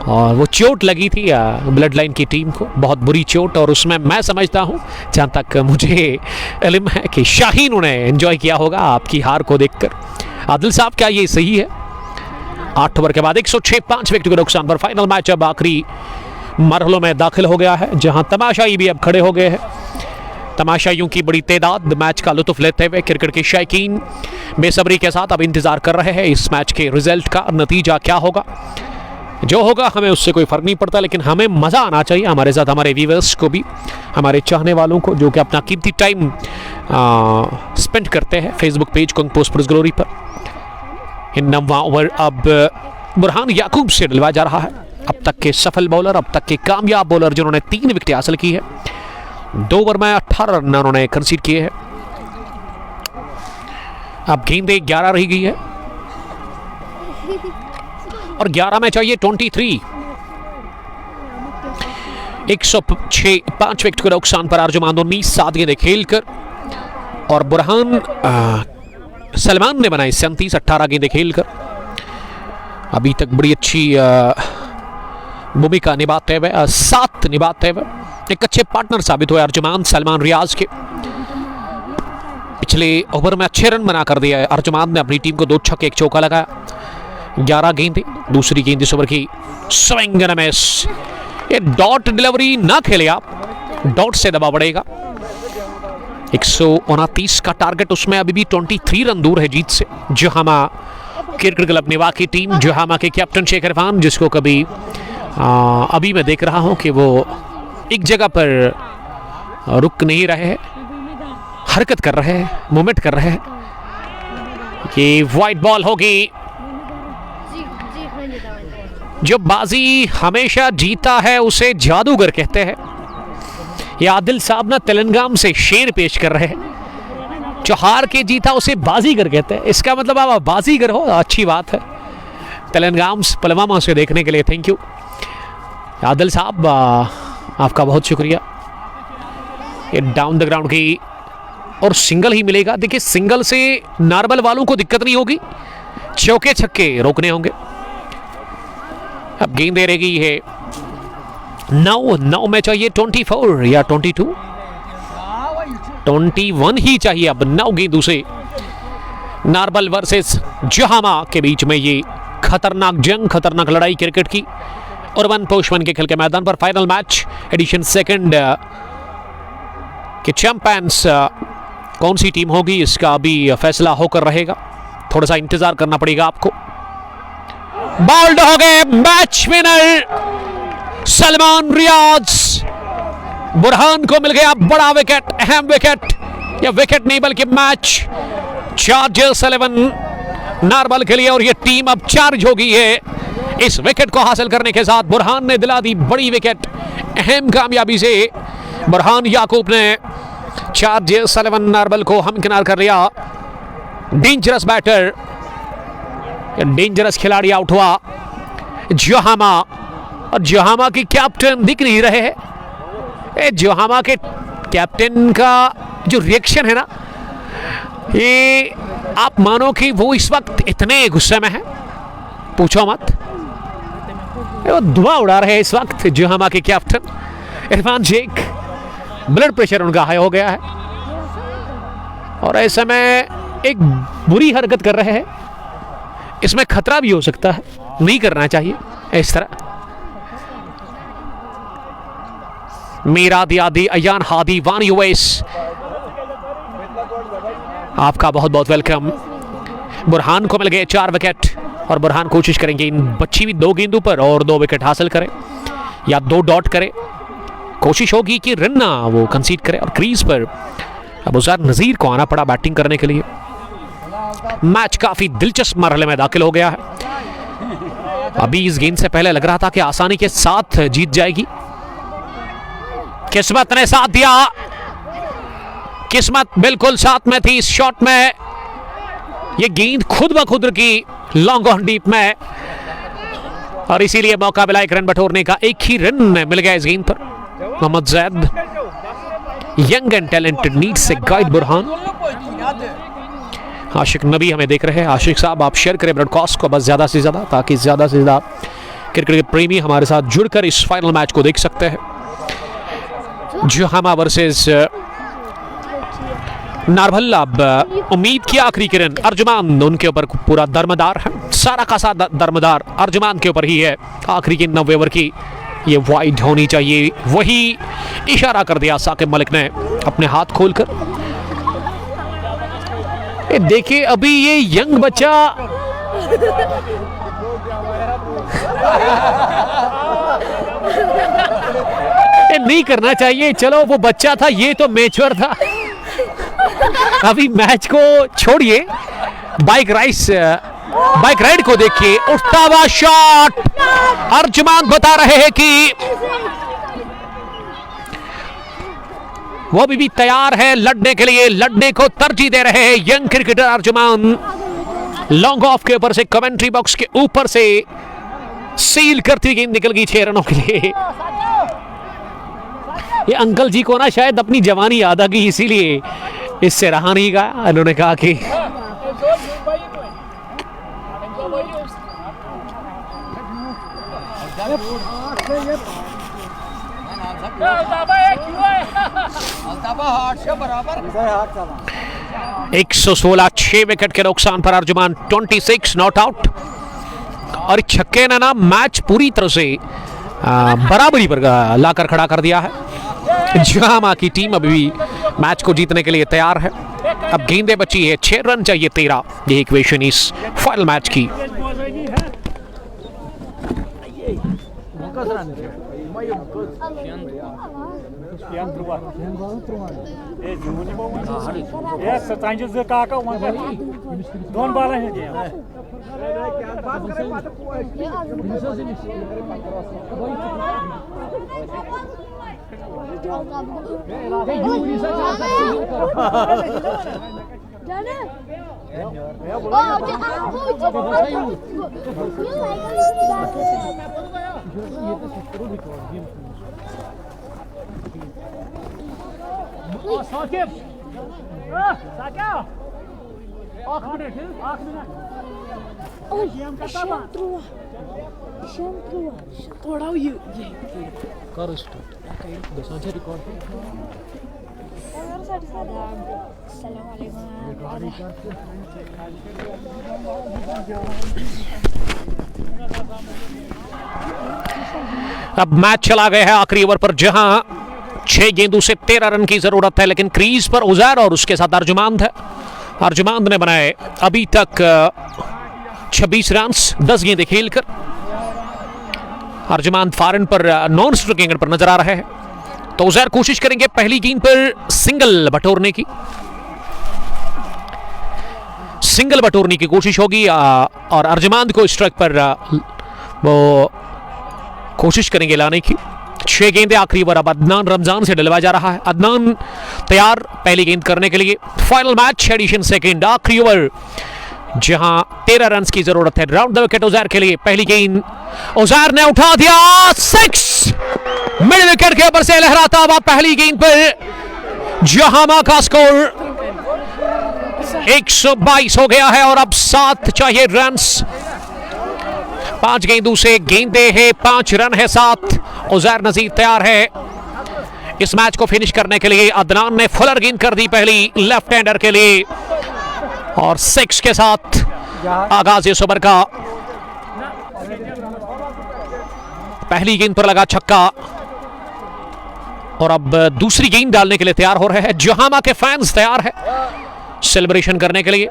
और वो चोट लगी थी ब्लड लाइन की टीम को, बहुत बुरी चोट। और उसमें मैं समझता हूँ, जहाँ तक मुझे इल्म है, कि शाहीन उन्हें एंजॉय किया होगा आपकी हार को देखकर। आदिल साहब, क्या ये सही है? 8 ओवर के बाद 106, 5 विकेट के नुकसान पर फाइनल मैच अब आखिरी मरहलों में दाखिल हो गया है, जहां तमाशाई भी अब खड़े हो गए हैं। तमाशाइयों की बड़ी तादाद मैच का लुत्फ लेते हुए क्रिकेट के शौकीन बेसब्री के साथ अब इंतजार कर रहे हैं इस मैच के रिजल्ट का, नतीजा क्या होगा। जो होगा हमें उससे कोई फ़र्क नहीं पड़ता, लेकिन हमें मज़ा आना चाहिए, हमारे साथ हमारे व्यूवर्स को भी, हमारे चाहने वालों को जो कि अपना कीमती टाइम स्पेंड करते हैं Facebook page kung post police glory पर। इन 9वां ओवर अब बुरहान याकूब से डलवाया जा रहा है, अब तक के सफल बॉलर, अब तक के कामयाब बॉलर जिन्होंने 3 विकेट हासिल की है। 2 ओवर में 18 रन उन्होंने कंसीड किए हैं। अब गेंदें 11 रही गई है और 11 में चाहिए 23। 106, 5 विकेट के नुकसान पर अर्जुमान 19 7 गेंदें खेलकर, और बुरहान सलमान ने बनाई 37 18 गेंदें खेलकर। अभी तक बड़ी अच्छी भूमिका निभाते हुए, साथ निभाते हुए एक अच्छे पार्टनर साबित हुए अर्जुमान सलमान रियाज के। पिछले ओवर में अच्छे रन बना कर दिया है अर्जुमान ने, अपनी टीम को 2 छक्के 1 चौका लगाया। 11 गेंदें, दूसरी गेंद इस ओवर की स्विंग एंड मिस। ये डॉट डिलीवरी ना खेले आप, डॉट से दबाव बढ़ेगा। 129 का टारगेट, उसमें अभी भी 23 रन दूर है जीत से। जोहामा क्रिकेट क्लब निवा की टीम, जोहामा के कैप्टन शेख इरफान, जिसको कभी अभी मैं देख रहा हूं कि वो एक जगह पर रुक नहीं रहे हैं, हरकत कर रहे हैं, मूवमेंट कर रहे हैं। ये वाइड बॉल होगी। जो बाजी हमेशा जीता है उसे जादूगर कहते हैं। ये आदिल साहब ना तेलंगाम से शेर पेश कर रहे हैं। जो हार के जीता उसे बाजीगर कहते हैं। इसका मतलब आप बाजीगर हो, अच्छी बात है। तेलंगाम पुलवामा से देखने के लिए थैंक यू आदिल साहब, आपका बहुत शुक्रिया। ये डाउन द ग्राउंड की और सिंगल ही मिलेगा। देखिए सिंगल से नार्बल वालों को दिक्कत नहीं होगी, चौके छक्के रोकने होंगे। अब गेंद दे रहेगी है 9 में चाहिए 24 या 22, 21 ही चाहिए। अब 9 गेंदों से नार्बल वर्सेस जोहामा के बीच में ये खतरनाक जंग, खतरनाक लड़ाई क्रिकेट की। और वन पोस्टमैन के खेल के मैदान पर फाइनल मैच एडिशन 2 के चैंपियंस कौन सी टीम होगी इसका अभी फैसला होकर रहेगा, थोड़ा सा इंतजार करना पड़ेगा आपको। बॉल्ड हो गए, मैच विनर सलमान रियाज। बुरहान को मिल गया बड़ा विकेट, अहम विकेट। यह विकेट नहीं बल्कि मैच चार्जर्स 11 नार्बल के लिए, और यह टीम अब चार्ज हो गई है। इस विकेट को हासिल करने के साथ बुरहान ने दिला दी बड़ी विकेट। अहम कामयाबी से बुरहान याकूब ने चार्जर्स 11 नार्बल को हमकिनार कर लिया। डेंजरस बैटर, डेंजरस खिलाड़ी आउट हुआ जोहामा, और जोहामा की कैप्टन दिख नहीं रहे हैं। जोहामा के कैप्टन का जो रिएक्शन है ना, ये आप मानो कि वो इस वक्त इतने गुस्से में है, पूछो मत। वो धुआं उड़ा रहे हैं इस वक्त जोहामा के captain Irfan Sheikh. Blood pressure उनका हाई हो गया है और ऐसे में एक बुरी हरकत कर रहे हैं। इसमें खतरा भी हो सकता है, नहीं करना चाहिए इस तरह। मीरा दियादी, अयान हादी, वानी ओवैस, आपका बहुत बहुत वेलकम। बुरहान को मिल गए 4 विकेट और बुरहान कोशिश करेंगे इन बची हुई 2 गेंदों पर और 2 विकेट हासिल करें या 2 डॉट करें। कोशिश होगी कि रन ना वो कंसीड करे। और क्रीज पर अब उजार नजीर को आना पड़ा बैटिंग करने के लिए। मैच काफी दिलचस्प मरहले में दाखिल हो गया है। अभी इस गेंद से पहले लग रहा था कि आसानी के साथ जीत जाएगी, किस्मत ने साथ दिया। किस्मत बिल्कुल साथ में थी इस शॉट में। ये गेंद खुद ब खुद की लॉन्ग ऑन डीप में, और इसीलिए मौका मिला 1 रन बटोरने का। 1 ही रन मिल गया इस गेंद पर। Mohammad Zaid, young and talented, needs a guide Burhan. Ashiq Nabi हमें देख रहे हैं। आशिक साहब आप शेयर करें ब्रॉडकास्ट को बस ज़्यादा से ज़्यादा, ताकि ज़्यादा से ज़्यादा क्रिकेट के प्रेमी हमारे साथ जुड़कर इस फाइनल मैच को देख सकते हैं। जोहामा वर्सेस नार्बल। अब उम्मीद की आखिरी किरण अर्जुमान उनके ऊपर पूरा दरमदार है, सारा का सारा दरमदार अर्जुमान के ऊपर ही है। आखिरी की 90 ओवर की ये वाइड होनी चाहिए, वही इशारा कर दिया साकिब मलिक ने अपने हाथ खोलकर। देखिए अभी ये यंग बच्चा नहीं करना चाहिए, चलो वो बच्चा था, ये तो मैच्योर था। अभी मैच को छोड़िए, बाइक राइड को देखिए, उठता हुआ शॉट। अर्जुमान बता रहे हैं कि वो अभी भी तैयार है लड़ने के लिए, लड़ने को तरजीह दे रहे हैं यंग क्रिकेटर अर्जुमान। लॉन्ग ऑफ के ऊपर से कमेंट्री बॉक्स के ऊपर से सील करती गेंद निकल गई 6 रनों के लिए। ये अंकल जी को ना शायद अपनी जवानी याद आ गई, इसीलिए इससे रहा नहीं गया। इन्होंने कहा कि एक 116 6 विकेट के नुकसान पर अर्जुमान 26 नॉट आउट। और छक्के ने ना मैच पूरी तरह से बराबरी पर लाकर खड़ा कर दिया है। जहां की टीम अभी भी मैच को जीतने के लिए तैयार है। अब गेंदें बची है, 6 रन चाहिए 13। ये इक्वेशन इस फाइनल मैच की। दोन बाल साकिब थोड़ा ये कर स्टार्ट रिकॉर्ड। अब मैच चला गया है आखिरी ओवर पर, जहां 6 गेंदों से 13 रन की जरूरत है, लेकिन क्रीज पर उजैर और उसके साथ अर्जुमांद है। अर्जुमांद ने बनाए अभी तक 26 रन 10 गेंदें खेलकर। अर्जुमांद फॉरन पर नॉन स्ट्राइक एंगल पर नजर आ रहे हैं, तो उजैर कोशिश करेंगे पहली गेंद पर सिंगल बटोरने की। सिंगल बटोरने की कोशिश होगी और अर्जुमांद को स्ट्राइक पर वो कोशिश करेंगे लाने की। 6 गेंदें आखिरी ओवर अब अदनान रमजान से डलवाया जा रहा है। अदनान तैयार पहली गेंद करने के लिए। फाइनल मैच एडिशन सेकंड, आखिरी ओवर जहां 13 रन की जरूरत है। राउंड द विकेट उजैर के लिए। पहली गेंद उजैर ने उठा दिया, 6 मिड विकेट के ऊपर से लहराता हुआ पहली गेंद पर जहामा का स्कोर 122 हो गया है और अब 7 चाहिए रन। 5 गेंदों से गेंदे है, 5 रन है 7। उजैर नजीर तैयार है इस मैच को फिनिश करने के लिए। अदनान ने फुलर गेंद कर दी पहली लेफ्ट हैंडर के लिए और 6 के साथ आगाज इस ओवर का। पहली गेंद पर लगा छक्का और अब दूसरी गेंद डालने के लिए तैयार हो रहे हैं। जहामा के फैंस तैयार है सेलिब्रेशन करने के लिए।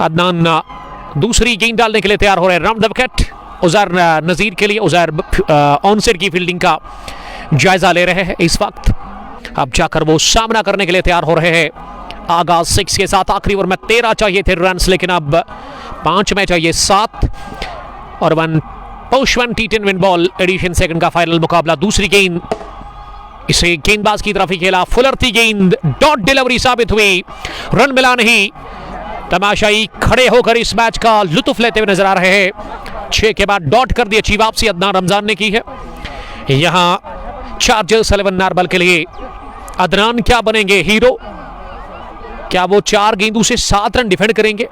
अदनान दूसरी गेंद डालने के लिए तैयार हो रहे हैं। राउंड द विकेट उजैर नजीर के लिए। उजैर ऑनसेट की फील्डिंग का जायजा ले रहे हैं इस वक्त। अब जाकर वो सामना करने के लिए तैयार हो रहे हैं। आगाज 6 के साथ। आखिरी ओवर में 13 चाहिए थे रन, लेकिन अब 5 में चाहिए 7 और 1 पुश 1 T10 win ball edition second का फाइनल मुकाबला। दूसरी गेंद इसे गेंदबाज की तरफ ही खेला। फुलर थी गेंद, डॉट डिलीवरी साबित हुई, रन मिला नहीं। तमाशाई खड़े होकर इस मैच का लुत्फ लेते हुए नजर आ रहे हैं। 6 के बाद डॉट कर दी अच्छी वापसी अदनान रमजान ने की है। यहां चार्जर्स 11 नार्बल के लिए अदनान क्या बनेंगे हीरो? क्या वो 4 गेंदों से 7 रन डिफेंड करेंगे?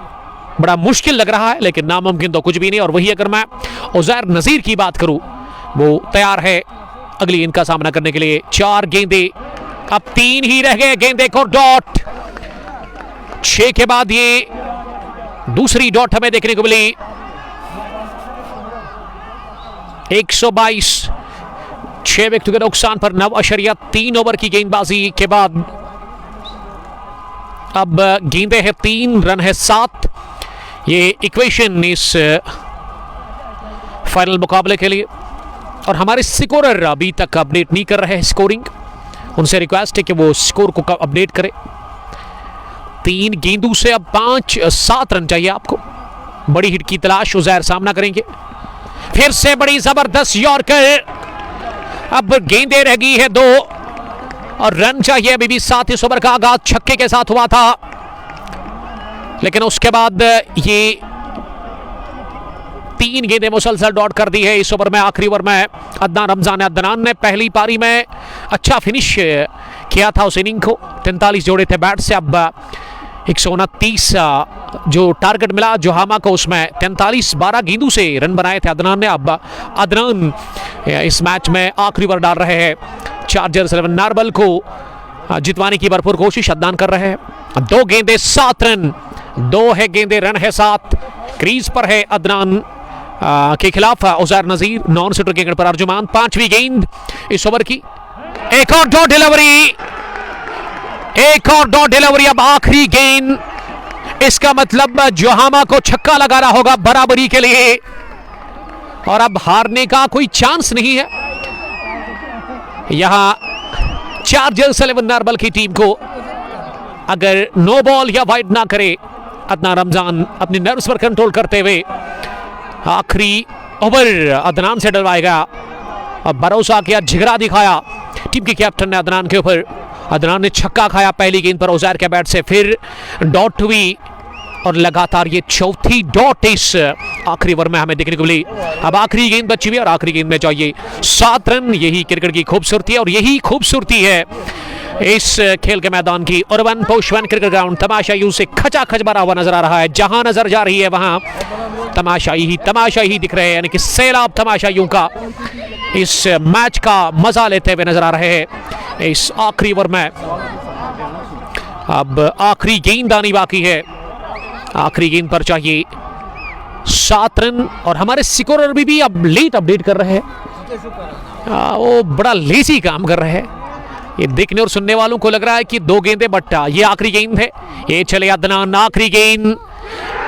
बड़ा मुश्किल लग रहा है, लेकिन नामुमकिन तो कुछ भी नहीं। और वही अगर मैं उजैर नजीर की बात करूं, वो तैयार है अगली गेंद का सामना करने के लिए। 4 गेंदे, अब 3 ही रह गए गेंदे को डॉट। 6 के बाद ये दूसरी डॉट हमें देखने को मिली। 122, 6 विकेटों के नुकसान पर 9.3 ओवर की गेंदबाजी के बाद अब गेंदे हैं 3, रन है 7। ये इक्वेशन इस फाइनल मुकाबले के लिए। और हमारे स्कोरर अभी तक अपडेट नहीं कर रहे हैं स्कोरिंग, उनसे रिक्वेस्ट है कि वो स्कोर को अपडेट करें। 3 गेंदों से अब 5-7 रन चाहिए आपको। बड़ी हिट की तलाश उजैर सामना करेंगे। फिर से बड़ी जबरदस्त यॉर्कर, अब गेंदें रह गई है 2 और रन चाहिए अभी भी 7। इस ओवर का आगाज छक्के के साथ हुआ था, लेकिन उसके बाद ये 3 गेंदें मुसलसल डॉट कर दी है इस ओवर में। आखिरी ओवर में अदनान ने पहली पारी में अच्छा फिनिश किया था उस इनिंग को। 43 जोड़े थे बैट से। अब 129 जो टारगेट मिला जोहामा को, उसमें 43 12 गेंदों से रन बनाए थे अदनान ने। अब अदनान इस मैच में आखिरी ओवर डाल रहे हैं। चार्जर्स 11 नार्बल को जितवाने की भरपूर कोशिश अदनान कर रहे हैं। 2 गेंदे 7 रन, 2 है गेंदे, रन है 7। क्रीज पर है अदनान के खिलाफ उजैर नजीर, नॉन स्विटर के पर अर्जुमान। 5वीं गेंद इस ओवर की, एक और डॉट डिलीवरी, एक और डॉट डिलीवरी। अब आखिरी गेंद, इसका मतलब जोहामा को छक्का लगाना होगा बराबरी के लिए, और अब हारने का कोई चांस नहीं है। यहां चार्जर्स 11 नार्बल की टीम को अगर नो बॉल या वाइड ना करे, अदनान रमजान अपने नर्व्स पर कंट्रोल करते हुए आखिरी ओवर अदनान से डलवाएगा। अब भरोसा किया, जिगरा दिखाया टीम के कैप्टन ने अदनान के ऊपर। अदनान ने छक्का खाया पहली गेंद पर उजैर के बैट से, फिर डॉट हुई और लगातार ये 4थी डॉट इस आखिरी ओवर में हमें देखने को मिली। अब आखिरी गेंद बची हुई और आखिरी गेंद में चाहिए 7 रन। यही क्रिकेट की खूबसूरती है और यही खूबसूरती है इस खेल के मैदान की। उर्वन पोशवन क्रिकेट ग्राउंड तमाशाइयों से खचाखच भरा हुआ नजर आ रहा है। जहां नजर जा रही है वहां तमाशाई ही दिख रहे हैं, यानी कि सैलाब तमाशाइयों का इस मैच का मजा लेते हुए नजर आ रहे हैं इस आखिरी ओवर में। अब आखिरी गेंद आनी बाकी है। आखिरी गेंद पर चाहिए 7 रन और हमारे स्कोरर भी अब लेट अपडेट कर रहे हैं। वो बड़ा लेजी काम कर रहे हैं। ये देखने और सुनने वालों को लग रहा है कि 2 गेंदें बट्टा, ये आखिरी गेंद है। ये चले अदनान, आखिरी गेंद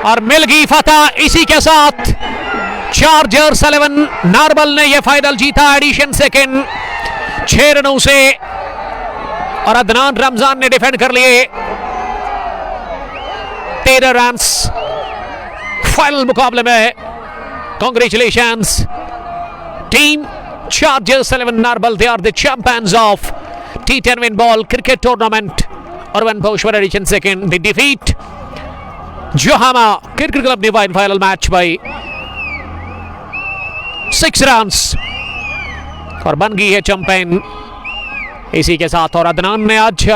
और मिल गई फतह। इसी के साथ चार्जर्स 11 नार्बल ने यह फाइनल जीता एडिशन सेकंड 6 रनों से, और अदनान रमजान ने डिफेंड कर लिए 13 रन फाइनल मुकाबले में। Congratulations team Chargers 11 Narbal, they are the champions of T10 win ball cricket tournament. Urban Poshwar edition second. They defeat Johama Cricket Club Divine final match by 6 runs और बन गई है चैंपियन इसी के साथ। और अदनान ने आज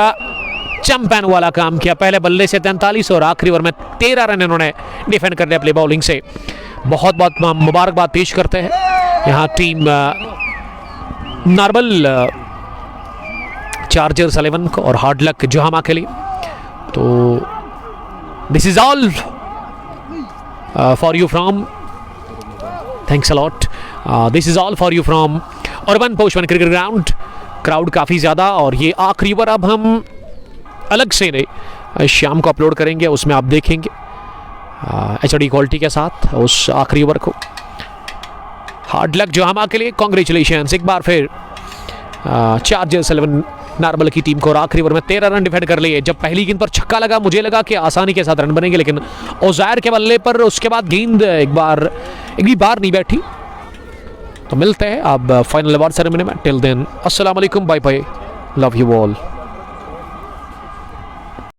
चैंपियन वाला काम किया। पहले बल्ले से 43 और आखिरी ओवर में 13 रन इन्होंने डिफेंड कर लिया अपनी बॉलिंग से। बहुत बहुत मुबारकबाद पेश करते हैं यहाँ टीम नार्बल चार्जर्स 11 को और हार्ड लक जोहामा के लिए। तो this is all for you from, thanks a lot, this is all for you from urban Poshwan cricket ground. Crowd काफ़ी ज़्यादा और ये आखिरी ओवर अब हम अलग से शाम को अपलोड करेंगे, उसमें आप देखेंगे HD क्वालिटी के साथ उस आखिरी ओवर को। हार्ड लक जोहामा के लिए, कांग्रेचुलेशंस एक बार फिर चार्जर्स 11 नार्बल की टीम को। और आखिरी ओवर में 13 रन डिफेंड कर लिए। जब पहली गेंद पर छक्का लगा मुझे लगा कि आसानी के साथ रन बनेंगे, लेकिन उजैर के बल्ले पर उसके बाद गेंद एक भी बार नहीं बैठी। तो मिलते हैं अब फाइनल अवार्ड सेरेमनी में। टिल देन अस्सलाम वालेकुम, bye bye, love you all.